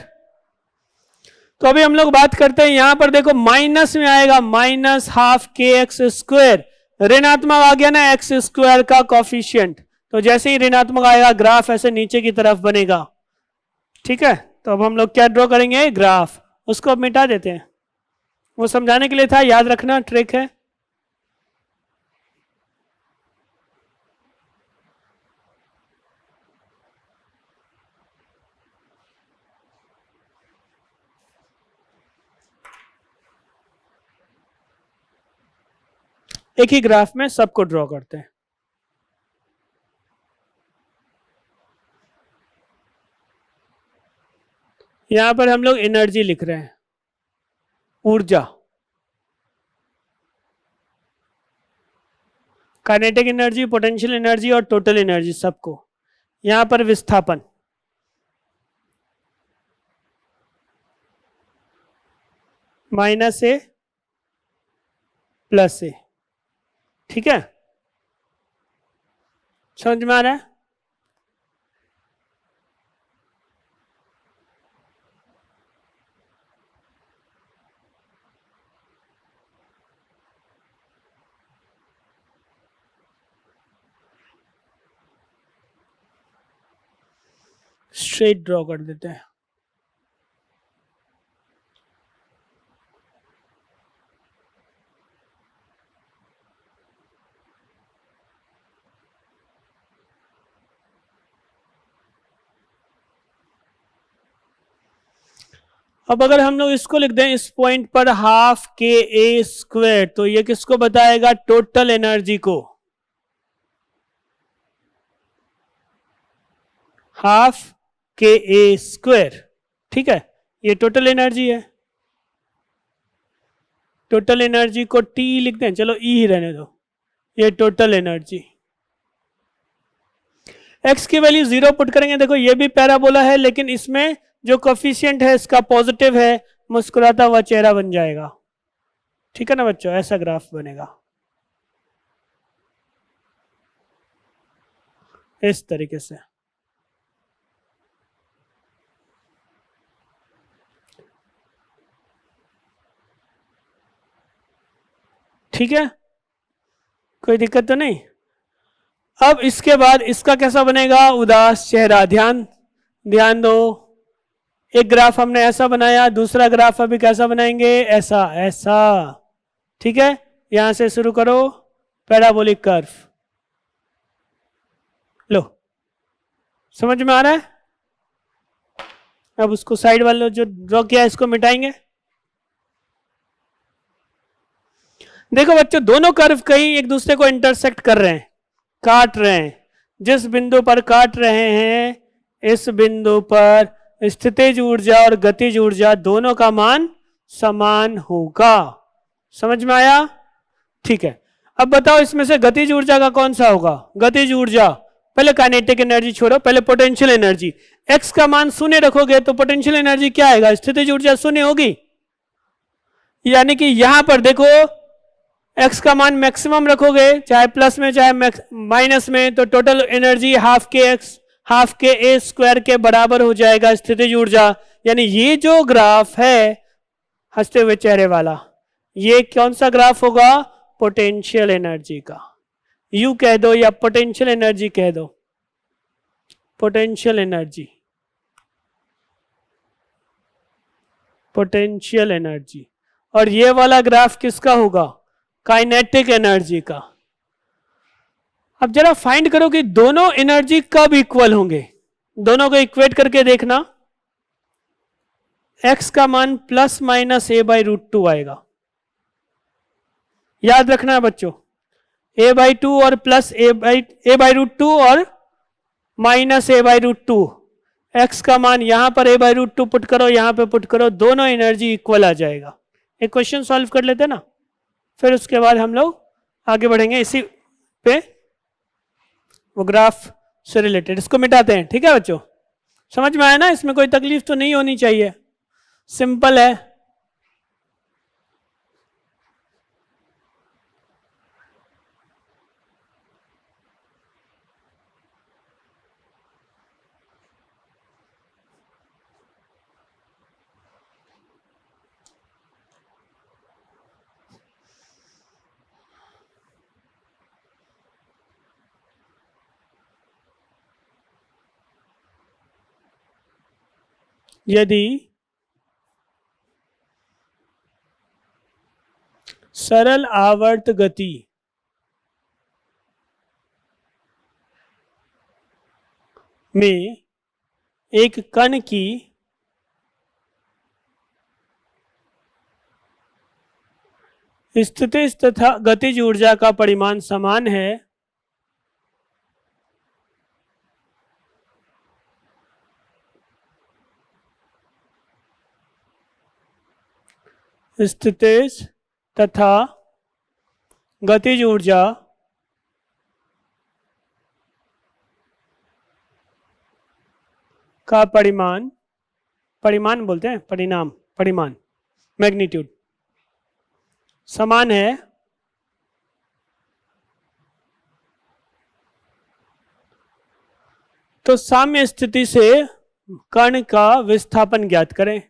तो अभी हम लोग बात करते हैं, यहां पर देखो माइनस में आएगा, minus half k x square, ऋणात्मक आ गया ना एक्स स्क्वायर का कॉफिशिएंट, तो जैसे ही ऋणात्मक आएगा ग्राफ ऐसे नीचे की तरफ बनेगा। ठीक है, तो अब हम लोग क्या ड्रॉ करेंगे, ग्राफ, उसको अब मिटा देते हैं, वो समझाने के लिए था, याद रखना ट्रिक है। एक ही ग्राफ में सबको ड्रॉ करते हैं। यहां पर हम लोग एनर्जी लिख रहे हैं, ऊर्जा, काइनेटिक एनर्जी, पोटेंशियल एनर्जी और टोटल एनर्जी सबको। यहां पर विस्थापन, माइनस ए प्लस ए। ठीक है, समझ में आ रहा है? स्ट्रेट ड्रॉ कर देते हैं। अब अगर हम लोग इसको लिख दें इस पॉइंट पर हाफ के ए स्क्वायर, तो ये किसको बताएगा? टोटल एनर्जी को। हाफ के ए स्क्वायर, ठीक है, ये टोटल एनर्जी है। टोटल एनर्जी को टी लिख दें, चलो ई ही रहने दो, ये टोटल एनर्जी। एक्स की वैल्यू 0 पुट करेंगे, देखो ये भी पैराबोला है, लेकिन इसमें जो कोफिशिएंट है इसका पॉजिटिव है, मुस्कुराता हुआ चेहरा बन जाएगा। ठीक है ना बच्चों, ऐसा ग्राफ बनेगा इस तरीके से। ठीक है, कोई दिक्कत तो नहीं। अब इसके बाद इसका कैसा बनेगा? उदास चेहरा। ध्यान दो, एक ग्राफ हमने ऐसा बनाया, दूसरा ग्राफ अभी कैसा बनाएंगे? ऐसा ऐसा। ठीक है, यहां से शुरू करो, पैराबोलिक कर्व। लो, समझ में आ रहा है? अब उसको साइड वाले जो ड्रॉ किया इसको मिटाएंगे। देखो बच्चों, दोनों कर्व कहीं एक दूसरे को इंटरसेक्ट कर रहे हैं, काट रहे हैं। जिस बिंदु पर काट रहे हैं, इस बिंदु पर स्थितिज ऊर्जा और गतिज ऊर्जा दोनों का मान समान होगा। समझ में आया? ठीक है, अब बताओ इसमें से गतिज ऊर्जा का कौन सा होगा? गतिज ऊर्जा, पहले काइनेटिक एनर्जी छोड़ो, पहले पोटेंशियल एनर्जी। एक्स का मान शून्य रखोगे तो पोटेंशियल एनर्जी क्या आएगा? स्थितिज ऊर्जा शून्य होगी। यानी कि यहां पर देखो, एक्स का मान मैक्सिमम रखोगे, चाहे प्लस में चाहे माइनस में, तो total energy half k a square के बराबर हो जाएगा स्थितिज ऊर्जा। यानी ये जो ग्राफ है हंसते हुए चेहरे वाला, ये कौन सा ग्राफ होगा? पोटेंशियल एनर्जी का। यू कह दो या पोटेंशियल एनर्जी कह दो, पोटेंशियल एनर्जी, पोटेंशियल एनर्जी। और ये वाला ग्राफ किसका होगा? काइनेटिक एनर्जी का। अब जरा फाइंड करो कि दोनों एनर्जी कब इक्वल होंगे, दोनों को इक्वेट करके देखना। एक्स का मान plus minus a by root 2 आएगा, याद रखना है बच्चों। ए बाई 2 और प्लस ए बाई रूट 2 और minus a by root 2। X का मान यहां पर ए बाई रूट 2 पुट करो, यहां पे पुट करो, दोनों एनर्जी इक्वल आ जाएगा। एक क्वेश्चन सॉल्व कर लेते ना, फिर उसके बाद हम लोग आगे बढ़ेंगे इसी पे, वो ग्राफ से रिलेटेड। इसको मिटाते हैं, ठीक है बच्चों? समझ में आया ना? इसमें कोई तकलीफ तो नहीं होनी चाहिए, सिंपल है। यदि सरल आवर्त गति में एक कण की स्थितिज तथा गतिज ऊर्जा का परिमाण समान है, स्थितिज तथा गतिज ऊर्जा का परिमाण बोलते हैं, परिमाण मैग्नीट्यूड समान है, तो साम्य स्थिति से कण का विस्थापन ज्ञात करें।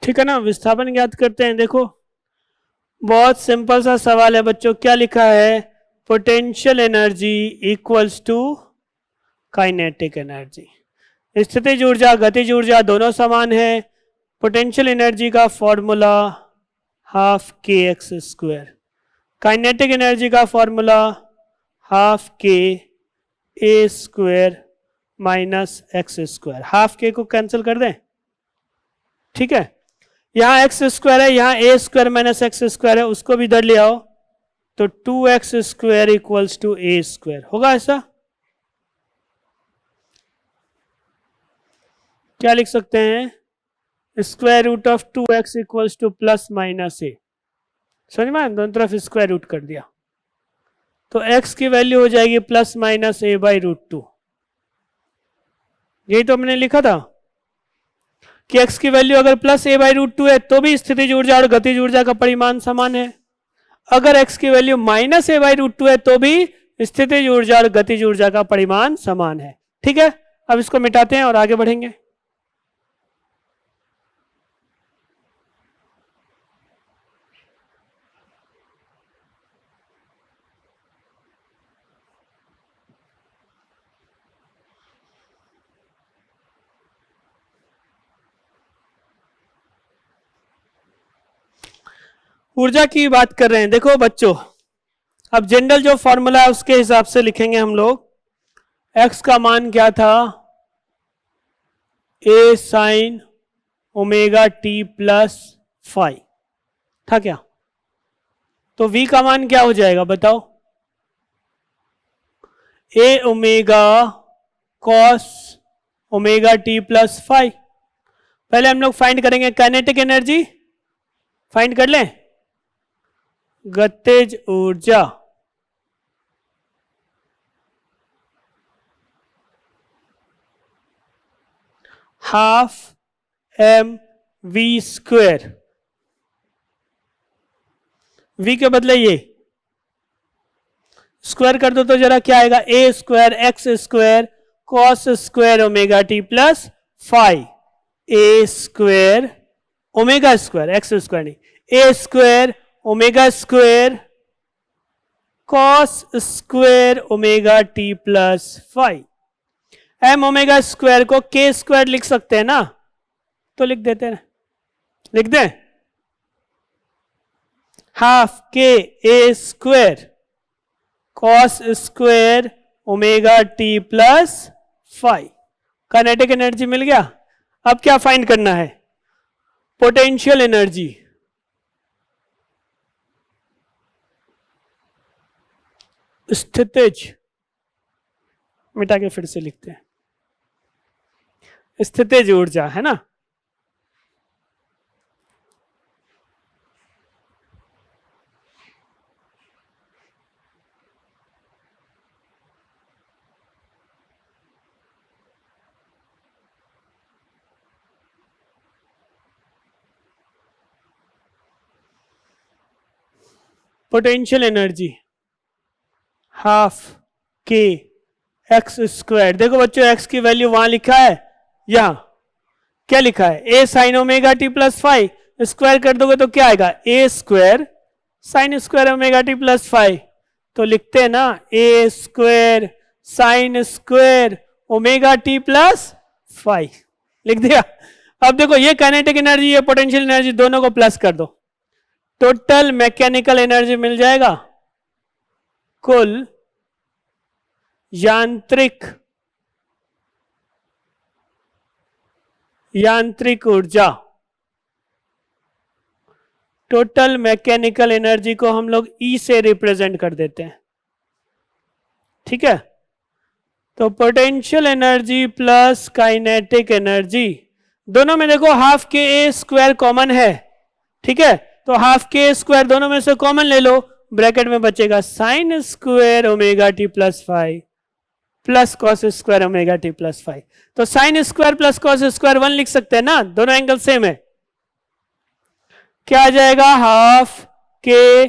ठीक है ना? विस्थापन ज्ञात करते हैं। देखो बहुत सिंपल सा सवाल है बच्चों, क्या लिखा है? Potential energy equals to kinetic energy. स्थितिज ऊर्जा गतिज ऊर्जा दोनों समान है। पोटेंशियल एनर्जी का formula half k x square, kinetic energy का formula half k a square minus x square. Half k को कैंसिल कर दें, ठीक है। यहां एक्स स्क्वायर है, यहां a square minus x square है, उसको भी इधर ले आओ तो 2x square equals to a square होगा। ऐसा क्या लिख सकते हैं, square root of 2x equals to plus minus a. समझ में, दोनों तरफ स्क्वायर रूट कर दिया तो x की वैल्यू हो जाएगी plus minus a by root 2। यही तो हमने लिखा था कि x की वैल्यू अगर प्लस ए बाई रूट 2 है तो भी स्थितिज ऊर्जा और गतिज ऊर्जा का परिमाण समान है। अगर x की value minus a by root 2 है तो भी स्थितिज ऊर्जा और गतिज ऊर्जा का परिमाण समान है। ठीक है, अब इसको मिटाते हैं और आगे बढ़ेंगे। ऊर्जा की बात कर रहे हैं। देखो बच्चों, अब जनरल जो फॉर्मूला है उसके हिसाब से लिखेंगे हम लोग। x का मान क्या था, a sine omega T plus five था क्या, तो v का मान क्या हो जाएगा बताओ, a omega cos omega T plus five. पहले हम लोग फाइंड करेंगे काइनेटिक एनर्जी, फाइंड कर लें। गतिज ऊर्जा half m v square, v के बदले ये स्क्वायर कर दो तो जरा क्या आएगा, a square x square cos square omega T plus five, a square omega square x square नहीं, a square omega square cos square omega T plus five. M omega square को के स्क्वायर लिख सकते हैं ना, तो लिख देते हैं, लिख दें half k a square cos square omega T plus five. Kinetic energy मिल गया। अब क्या फाइंड करना है, पोटेंशियल एनर्जी। स्थितिज मिटा के फिर से लिखते हैं, स्थितिज ऊर्जा है ना, potential energy half k x square. देखो बच्चों, एक्स की वैल्यू वहां लिखा है, यहां क्या लिखा है, a sine omega T plus five, square कर दोगे तो क्या आएगा, a square sine square omega T plus five. तो लिखते हैं ना a square sine square omega T plus five, लिख दिया। अब देखो ये काइनेटिक एनर्जी, ये पोटेंशियल एनर्जी, दोनों को प्लस कर दो, टोटल मैकेनिकल एनर्जी मिल जाएगा, कुल यांत्रिक ऊर्जा। टोटल मैकेनिकल एनर्जी को हम लोग ई से रिप्रेजेंट कर देते हैं, ठीक है। तो potential energy plus kinetic energy, दोनों में देखो half k a square common है, ठीक है। तो हाफ के स्क्वायर दोनों में से कॉमन ले लो, ब्रैकेट में बचेगा sine square omega T plus five plus cos square omega T plus five. तो sine square plus cos square 1 लिख सकते हैं ना, दोनों एंगल सेम है। क्या आ जाएगा, हाफ के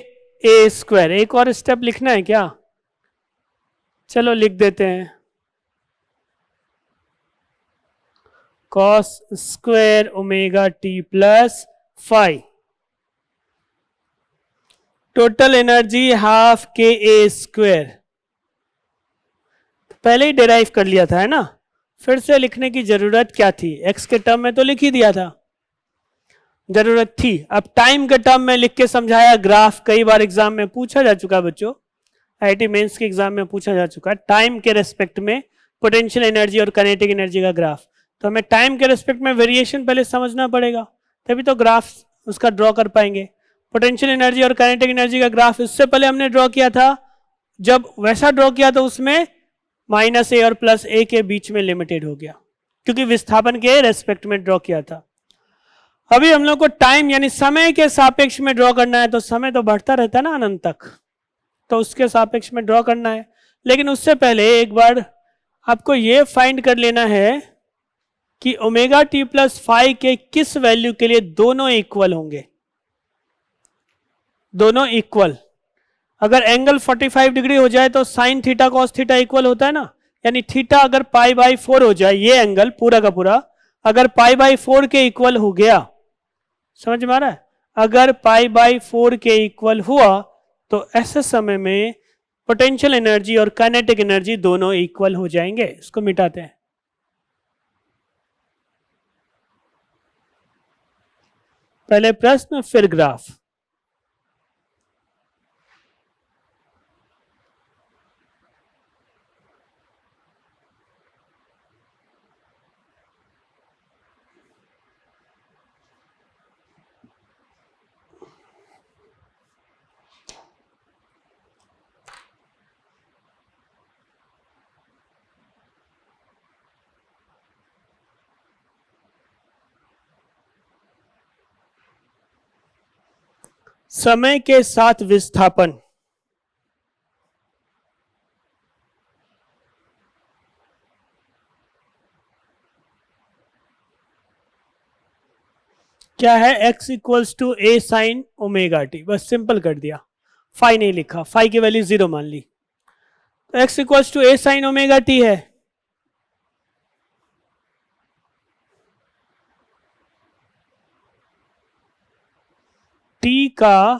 ए स्क्वायर। एक और स्टेप लिखना है क्या, चलो लिख देते हैं, cos square omega T plus five total energy half k a square, पहले ही डिराइव कर लिया था है ना, फिर से लिखने की जरूरत क्या थी, एक्स के टर्म में तो लिख ही दिया था, जरूरत थी। अब टाइम के टर्म में लिख के समझाया, ग्राफ कई बार एग्जाम में पूछा जा चुका है बच्चों, आईआईटी मेंस के एग्जाम में पूछा जा चुका है, टाइम के रेस्पेक्ट में पोटेंशियल एनर्जी और काइनेटिक एनर्जी का ग्राफ। तो हमें टाइम के रेस्पेक्ट में वेरिएशन पहले समझना पड़ेगा, तभी तो ग्राफ उसका ड्रॉ कर पाएंगे। पोटेंशियल एनर्जी और काइनेटिक एनर्जी का ग्राफ इससे पहले हमने ड्रॉ किया था, जब वैसा ड्रॉ किया तो उसमें माइनस ए और प्लस ए के बीच में लिमिटेड हो गया, क्योंकि विस्थापन के रेस्पेक्ट में ड्रॉ किया था। अभी हम लोग को टाइम यानी समय के सापेक्ष में ड्रॉ करना है, तो समय तो बढ़ता रहता है ना अनंत तक, तो उसके सापेक्ष में ड्रॉ करना है। लेकिन उससे पहले एक बार आपको ये फाइंड कर लेना है कि ओमेगा टी प्लस फाइव के किस वैल्यू के लिए दोनों इक्वल होंगे, दोनों इक्वल। अगर एंगल 45 डिग्री हो जाए तो sine theta cos theta equal होता है ना, यानी थीटा अगर पाई बाई 4 हो जाए, ये एंगल पूरा का पूरा अगर पाई बाई 4 के इक्वल हो गया, समझ में आ रहा है, अगर पाई बाई 4 के इक्वल हुआ तो ऐसे समय में पोटेंशियल एनर्जी और काइनेटिक एनर्जी दोनों इक्वल हो जाएंगे। इसको मिटाते हैं। पहले प्रश्न फिर ग्राफ। समय के साथ विस्थापन क्या है, x equals to a sine omega t, बस सिंपल कर दिया, फाई नहीं लिखा, फाई की वैल्यू 0 मान ली, तो x equals to a sine omega t है। टी का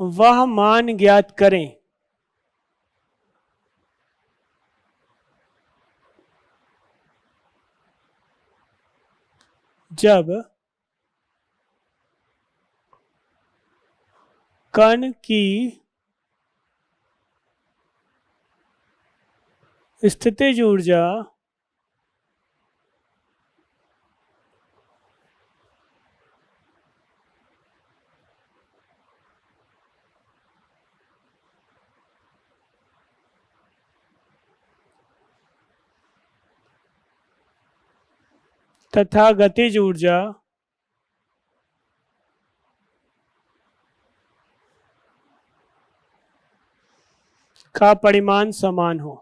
वह मान ज्ञात करें जब कण की स्थितिज ऊर्जा तथा गतिज ऊर्जा का परिमाण समान हो।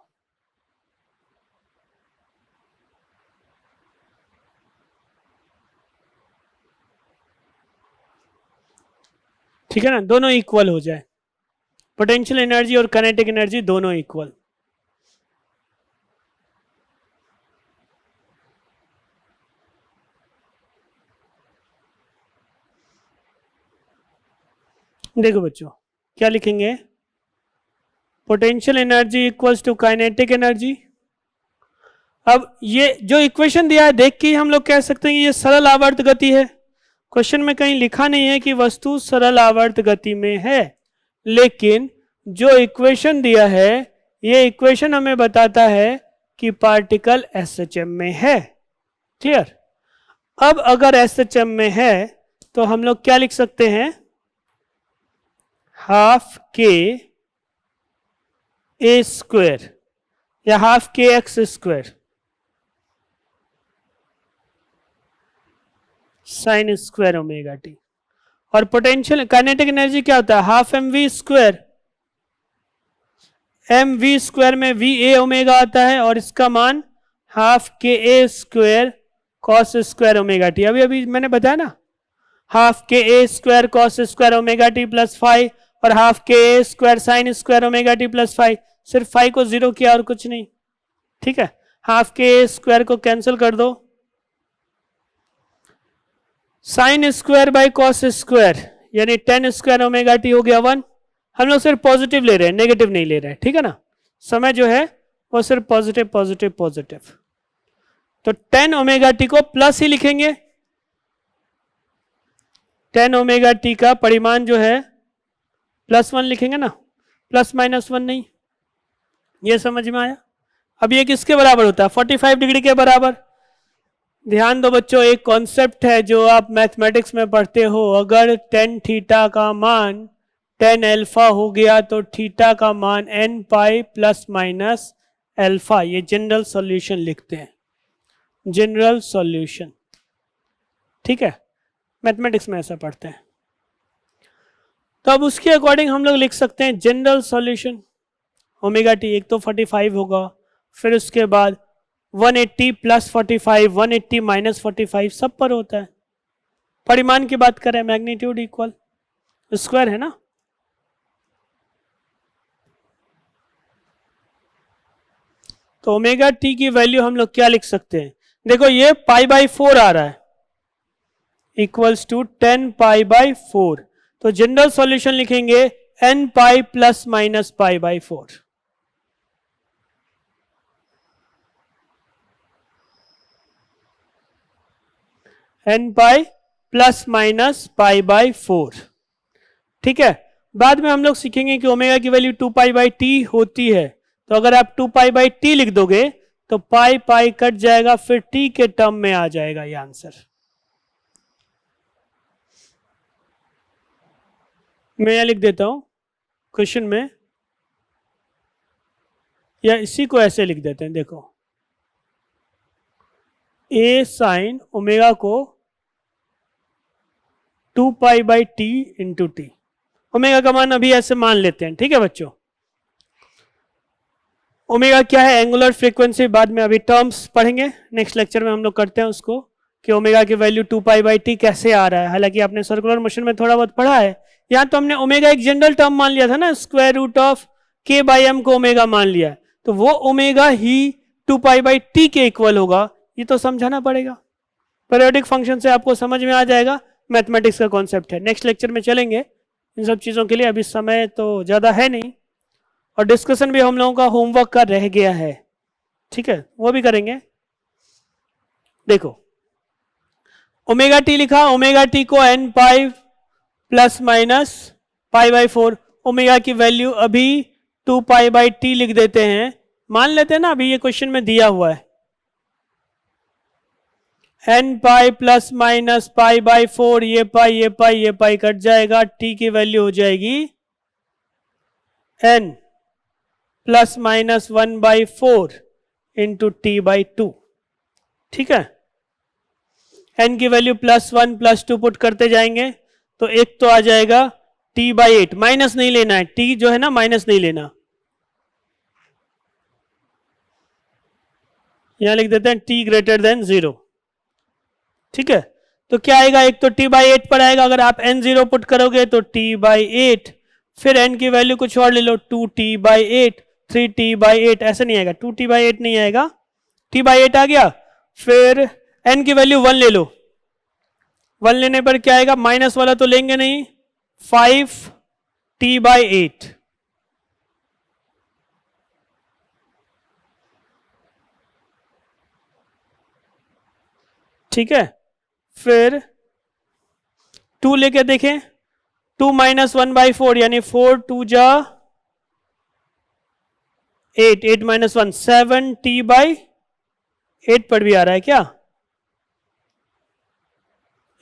ठीक है ना, दोनों इक्वल हो जाए, पोटेंशियल एनर्जी और काइनेटिक एनर्जी दोनों इक्वल। देखो बच्चों क्या लिखेंगे, potential energy equals to kinetic energy. अब ये जो इक्वेशन दिया है देख के हम लोग कह सकते हैं कि ये सरल आवर्त गति है। क्वेश्चन में कहीं लिखा नहीं है कि वस्तु सरल आवर्त गति में है, लेकिन जो इक्वेशन दिया है ये इक्वेशन हमें बताता है कि पार्टिकल एसएचएम में है। क्लियर। अब अगर एसएचएम में है तो हम लोग क्या लिख सकते हैं, हाफ के ए स्क्वायर या half k x square sine square omega t. और पोटेंशियल काइनेटिक एनर्जी क्या होता है, half m v square, m v square में वी ए ओमेगा आता है और इसका मान half k a square cos square omega t. अभी अभी मैंने बताया ना, half k a square cos square omega T plus 5 और half k a square sine square omega T plus 5, सिर्फ 5 को 0 किया और कुछ नहीं। ठीक है, हाफ के ए स्क्वायर को कैंसिल कर दो, sine square by cos square यानी 10 स्क्वायर ओमेगा टी हो गया 1। हम लोग सिर्फ पॉजिटिव ले रहे हैं, नेगेटिव नहीं ले रहे हैं, ठीक है ना। समय जो है वो सिर्फ पॉजिटिव पॉजिटिव पॉजिटिव। तो 10 ओमेगा टी को प्लस ही लिखेंगे। 10 ओमेगा टी का परिमाण जो है +1 लिखेंगे ना, +-1 नहीं। ये समझ में आया। अब ये किसके बराबर होता है? 45 डिग्री के बराबर। ध्यान दो बच्चों, एक कॉन्सेप्ट है जो आप मैथमेटिक्स में पढ़ते हो, अगर tan थीटा का मान tan अल्फा हो गया तो थीटा का मान n pi plus minus alpha. ये जनरल सॉल्यूशन लिखते हैं, जनरल सॉल्यूशन, ठीक है, मैथमेटिक्स में ऐसा पढ़ते हैं। तो अब उसके अकॉर्डिंग हम लोग लिख सकते हैं जनरल सॉल्यूशन। ओमेगा टी एक तो 45 होगा, फिर उसके बाद 180 प्लस 45, 180 माइनस 45 सब पर होता है। परिमाण की बात करें, मैग्नीट्यूड इक्वल स्क्वायर है ना। तो ओमेगा टी की वैल्यू हम लोग क्या लिख सकते हैं? देखो ये π/4 आ रहा है, इक्वल्स टू 10 π/4। तो जनरल सॉल्यूशन लिखेंगे n pi plus minus π/4। n pi plus minus π/4, ठीक है। बाद में हम लोग सीखेंगे कि ओमेगा की वैल्यू 2π/t होती है। तो अगर आप 2π/t लिख दोगे तो पाई पाई कट जाएगा, फिर t के टर्म में आ जाएगा ये आंसर। मैं यहां लिख देता हूं क्वेश्चन में, या इसी को ऐसे लिख देते हैं, देखो a साइन ओमेगा को 2π/t इंटू टी। ओमेगा का मान अभी ऐसे मान लेते हैं, ठीक है बच्चों। ओमेगा क्या है? Angular frequency. बाद में अभी टर्म्स पढ़ेंगे, नेक्स्ट लेक्चर में हम लोग करते हैं उसको कि ओमेगा की वैल्यू 2π/t कैसे आ रहा है। हालांकि आपने सर्कुलर मोशन में थोड़ा बहुत पढ़ा है। यहां तो हमने ओमेगा एक जनरल टर्म मान लिया था ना, स्क्वायर रूट ऑफ k/m को ओमेगा मान लिया है, तो वो ओमेगा ही 2π/t के इक्वल होगा। ये तो समझाना पड़ेगा। पीरियोडिक फंक्शन से आपको समझ में आ जाएगा, मैथमेटिक्स का कॉन्सेप्ट है। नेक्स्ट लेक्चर में चलेंगे इन सब चीज़ों के लिए, अभी समय तो ज़्यादा है नहीं, और डिस्कशन भी हम लोगों का होमवर्क का रह गया है, ठीक है, वो भी करेंगे। देखो ओमेगा टी लिखा, ओमेगा टी को n pi plus minus π/4। Omega की वैल्यू अभी 2π/t लिख देते हैं, मान लेते हैं ना, अभी ये क्वेश्चन में दिया हुआ है n पाई प्लस माइनस π/4। ये पाई कट जाएगा, t की वैल्यू हो जाएगी n plus minus 1/4 into t/2, ठीक है। n की वैल्यू +1 +2 पुट करते जाएंगे तो एक तो आ जाएगा t/8। माइनस नहीं लेना है, t जो है ना माइनस नहीं लेना, यहां लिख देते हैं t ग्रेटर देन 0, ठीक है। तो क्या आएगा? एक तो t/8 पर आएगा, अगर आप n0 पुट करोगे तो t/8, फिर n की वैल्यू कुछ और ले लो, 2t/8, 3t/8, ऐसे नहीं आएगा, 2t/8 नहीं आएगा, t/8 आ गया। फिर n की वैल्यू 1 ले लो, 1 लेने पर क्या आएगा? माइनस वाला तो लेंगे नहीं, 5t/8, ठीक है। फिर 2 लेके देखें, 2 माइनस 1/4 यानी 4 2 जा 8, 8 माइनस 1 7t/8 पर भी आ रहा है क्या?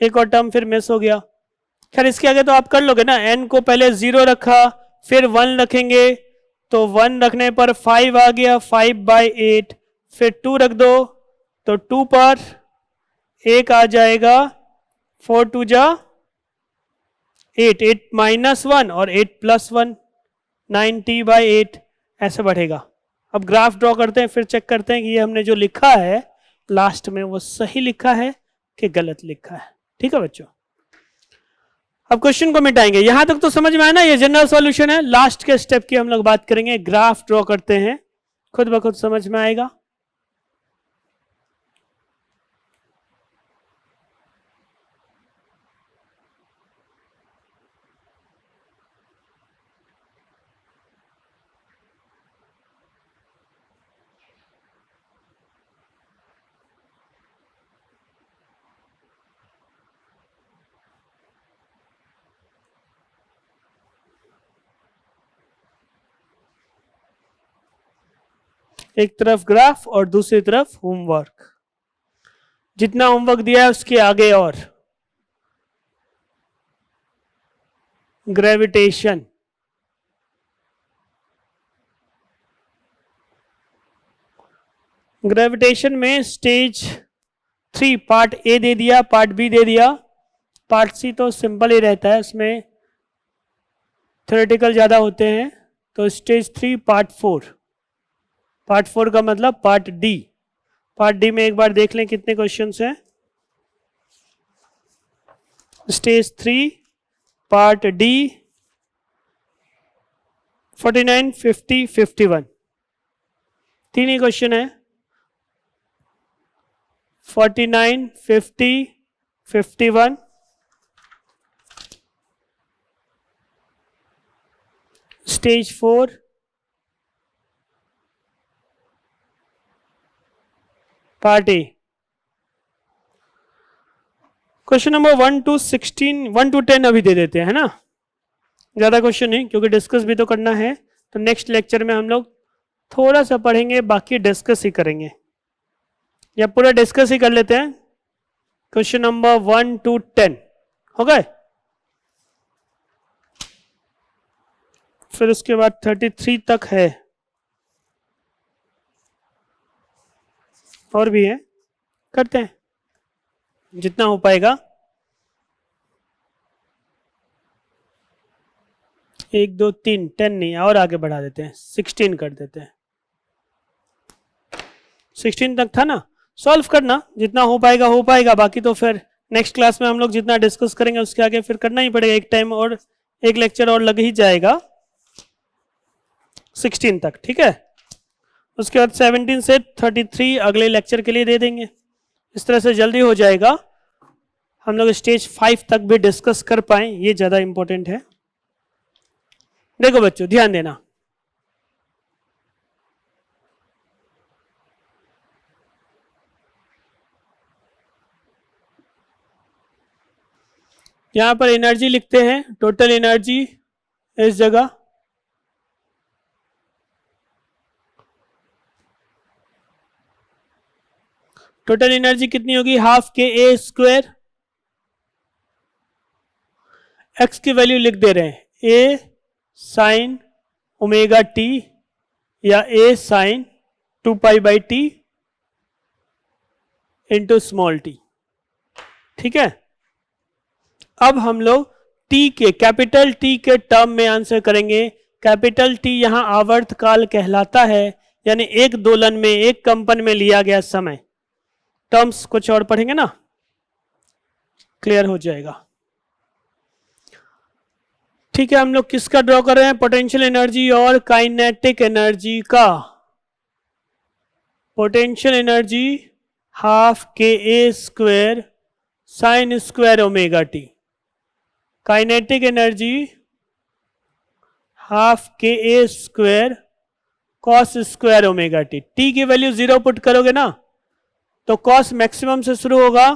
एक और टर्म फिर मिस हो गया। खैर इसके आगे तो आप कर लोगे ना, n को पहले 0 रखा, फिर 1 रखेंगे, तो 1 रखने पर 5 आ गया, 5/8, फिर 2 रख दो तो 2 पर 1 आ जाएगा, 4 2 जा 8, 8 माइनस 1 और 8 प्लस 1, 9t/8 ऐसे बढ़ेगा। अब ग्राफ ड्रॉ करते हैं, फिर चेक करते हैं कि ये हमने जो लिखा है लास्ट में वो सही लिखा है कि गलत लिखा है, ठीक है बच्चों। अब क्वेश्चन को मिटाएंगे, यहां तक तो समझ में आया ना, ये जनरल सॉल्यूशन है। लास्ट के स्टेप की हम लोग बात करेंगे, ग्राफ ड्रॉ करते हैं, खुद ब खुद समझ में आएगा। एक तरफ ग्राफ और दूसरी तरफ होमवर्क। जितना होमवर्क दिया है उसके आगे और ग्रेविटेशन, ग्रेविटेशन में स्टेज 3 पार्ट ए दे दिया, पार्ट बी दे दिया, पार्ट सी तो सिंपल ही रहता है, उसमें थ्योरेटिकल ज्यादा होते हैं। तो स्टेज 3 पार्ट 4, पार्ट 4 का मतलब पार्ट डी। पार्ट डी में एक बार देख लें कितने क्वेश्चंस हैं। स्टेज 3 पार्ट डी 49, 50, 51 तीन ही क्वेश्चन है। 49, 50, 51। Stage 4 part A. Question number 1 to 16, 1 to 10 अभी दे देते हैं ना, ज्यादा क्वेश्चन नहीं क्योंकि डिस्कस भी तो करना है। तो नेक्स्ट लेक्चर में हम लोग थोड़ा सा पढ़ेंगे, बाकी डिस्कस ही करेंगे, या पूरा डिस्कस ही कर लेते हैं। क्वेश्चन नंबर 1 to 10 हो गए, फिर उसके बाद 33 तक है, और भी है, करते हैं जितना हो पाएगा। 1 2 3 10 नहीं, और आगे बढ़ा देते हैं, 16 कर देते हैं। 16 तक था ना, सॉल्व करना जितना हो पाएगा हो पाएगा, बाकी तो फिर नेक्स्ट क्लास में हम लोग जितना डिस्कस करेंगे उसके आगे फिर करना ही पड़ेगा, एक टाइम और एक लेक्चर और लग ही जाएगा 16 तक, ठीक है। उसके बाद 17 से 33 अगले लेक्चर के लिए दे देंगे, इस तरह से जल्दी हो जाएगा, हम लोग स्टेज 5 तक भी डिस्कस कर पाए, ये ज्यादा इंपॉर्टेंट है। देखो बच्चों ध्यान देना, यहां पर एनर्जी लिखते हैं, टोटल एनर्जी इस जगह, टोटल एनर्जी कितनी होगी, half k a square, x की वैल्यू लिख दे रहे हैं, ए साइन ओमेगा टी या a sine 2 pi by t into small t, ठीक है। अब हम लोग टी के, कैपिटल टी के टर्म में आंसर करेंगे। कैपिटल टी यहां आवर्त काल कहलाता है, यानी एक दोलन में, एक कंपन में लिया गया समय। टर्म्स कुछ और पढ़ेंगे ना, क्लियर हो जाएगा, ठीक है। हम लोग किसका ड्रॉ कर रहे हैं, पोटेंशियल एनर्जी और काइनेटिक एनर्जी का। Potential energy half k a square sine square omega t, kinetic energy half k a square cos square omega t. T की वैल्यू 0 पुट करोगे ना तो कॉस मैक्सिमम से शुरू होगा,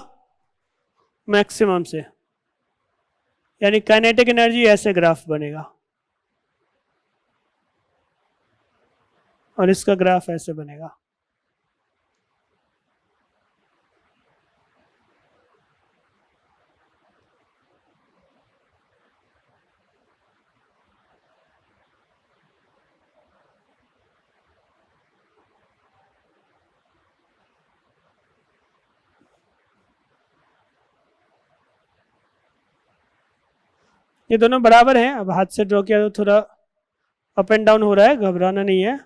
मैक्सिमम से, यानी काइनेटिक एनर्जी ऐसे ग्राफ बनेगा और इसका ग्राफ ऐसे बनेगा। ये दोनों बराबर हैं, अब हाथ से ड्रॉ किया तो थोड़ा अप एंड डाउन हो रहा है, घबराना नहीं है।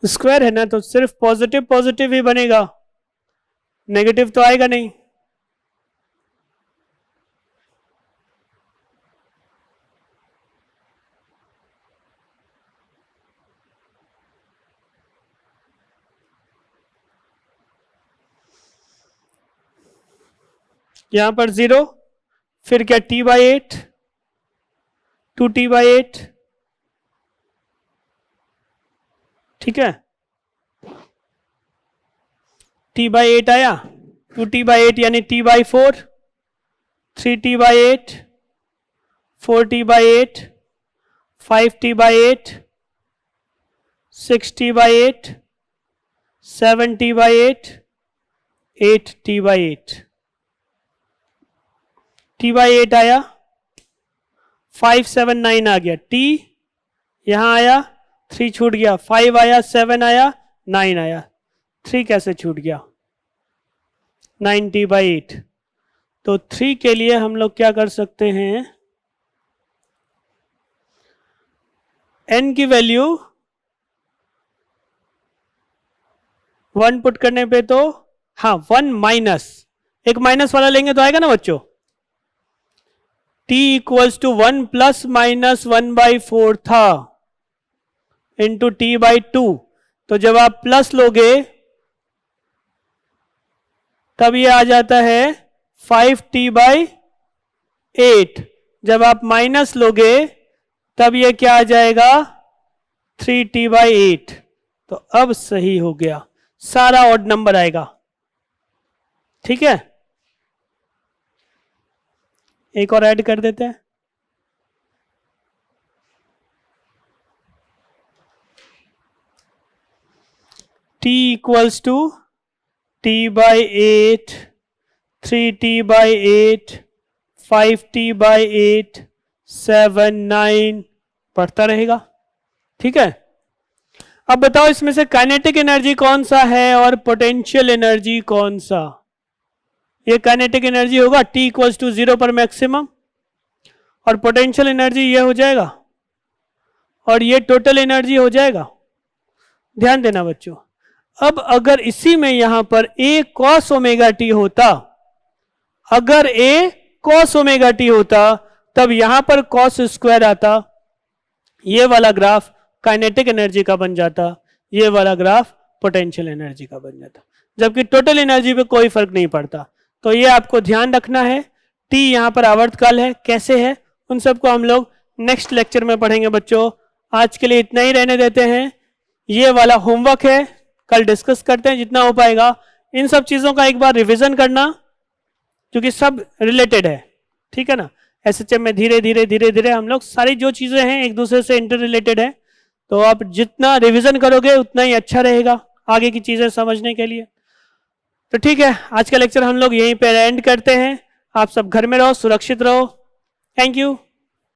स्क्वायर है ना तो सिर्फ पॉजिटिव पॉजिटिव ही बनेगा, नेगेटिव तो आएगा नहीं। यहां पर 0, फिर क्या t/8, 2t/8, ठीक है। t/8 आया, 2t/8 यानी t/4, 3t/8, 4t/8, 5t/8, 6t/8, 7t/8, 8t/8, t/8 आया, 5 7 9 आ गया, t यहां आया, 3 छूट गया, 5 आया, 7 आया, 9 आया, 3 कैसे छूट गया, 9t/8। तो 3 के लिए हम लोग क्या कर सकते हैं, n की वैल्यू 1 पुट करने पे तो हाँ 1 माइनस, एक माइनस वाला लेंगे तो आएगा ना बच्चों, t equals to 1 plus minus 1/4 था इंटू t/2। तो जब आप प्लस लोगे तब ये आ जाता है 5t/8, जब आप माइनस लोगे तब ये क्या आ जाएगा 3t/8। तो अब सही हो गया, सारा ऑड नंबर आएगा, ठीक है। एक और ऐड कर देते हैं, t equals to t/8, 3t/8, 5t/8, 7 9 बढ़ता रहेगा, ठीक है। अब बताओ इसमें से काइनेटिक एनर्जी कौन सा है और पोटेंशियल एनर्जी कौन सा। ये काइनेटिक एनर्जी होगा t इक्वल्स टू 0 पर मैक्सिमम, और पोटेंशियल एनर्जी ये हो जाएगा, और ये टोटल एनर्जी हो जाएगा। ध्यान देना बच्चों, अब अगर इसी में यहां पर a cos ओमेगा t होता, अगर a cos ओमेगा t होता तब यहां पर cos स्क्वायर आता, ये वाला ग्राफ काइनेटिक एनर्जी का बन जाता, ये वाला ग्राफ पोटेंशियल एनर्जी का बन जाता, जबकि टोटल एनर्जी पे कोई फर्क नहीं पड़ता। तो ये आपको ध्यान रखना है। t यहां पर आवर्तकाल है, कैसे है उन सबको हम लोग नेक्स्ट लेक्चर में पढ़ेंगे बच्चों। आज के लिए इतना ही रहने देते हैं, ये वाला होमवर्क है, कल डिस्कस करते हैं जितना हो पाएगा। इन सब चीजों का एक बार रिवीजन करना, क्योंकि सब रिलेटेड है, ठीक है ना। एसएचएम में धीरे धीरे धीरे धीरे हम लोग सारी जो चीजें हैं एक दूसरे से इंटर रिलेटेड है, तो आप जितना रिवीजन करोगे उतना ही अच्छा रहेगा आगे की चीजें समझने के लिए। तो ठीक है, आज का लेक्चर हम लोग यहीं पे एंड करते हैं। आप सब घर में रहो, सुरक्षित रहो। Thank you.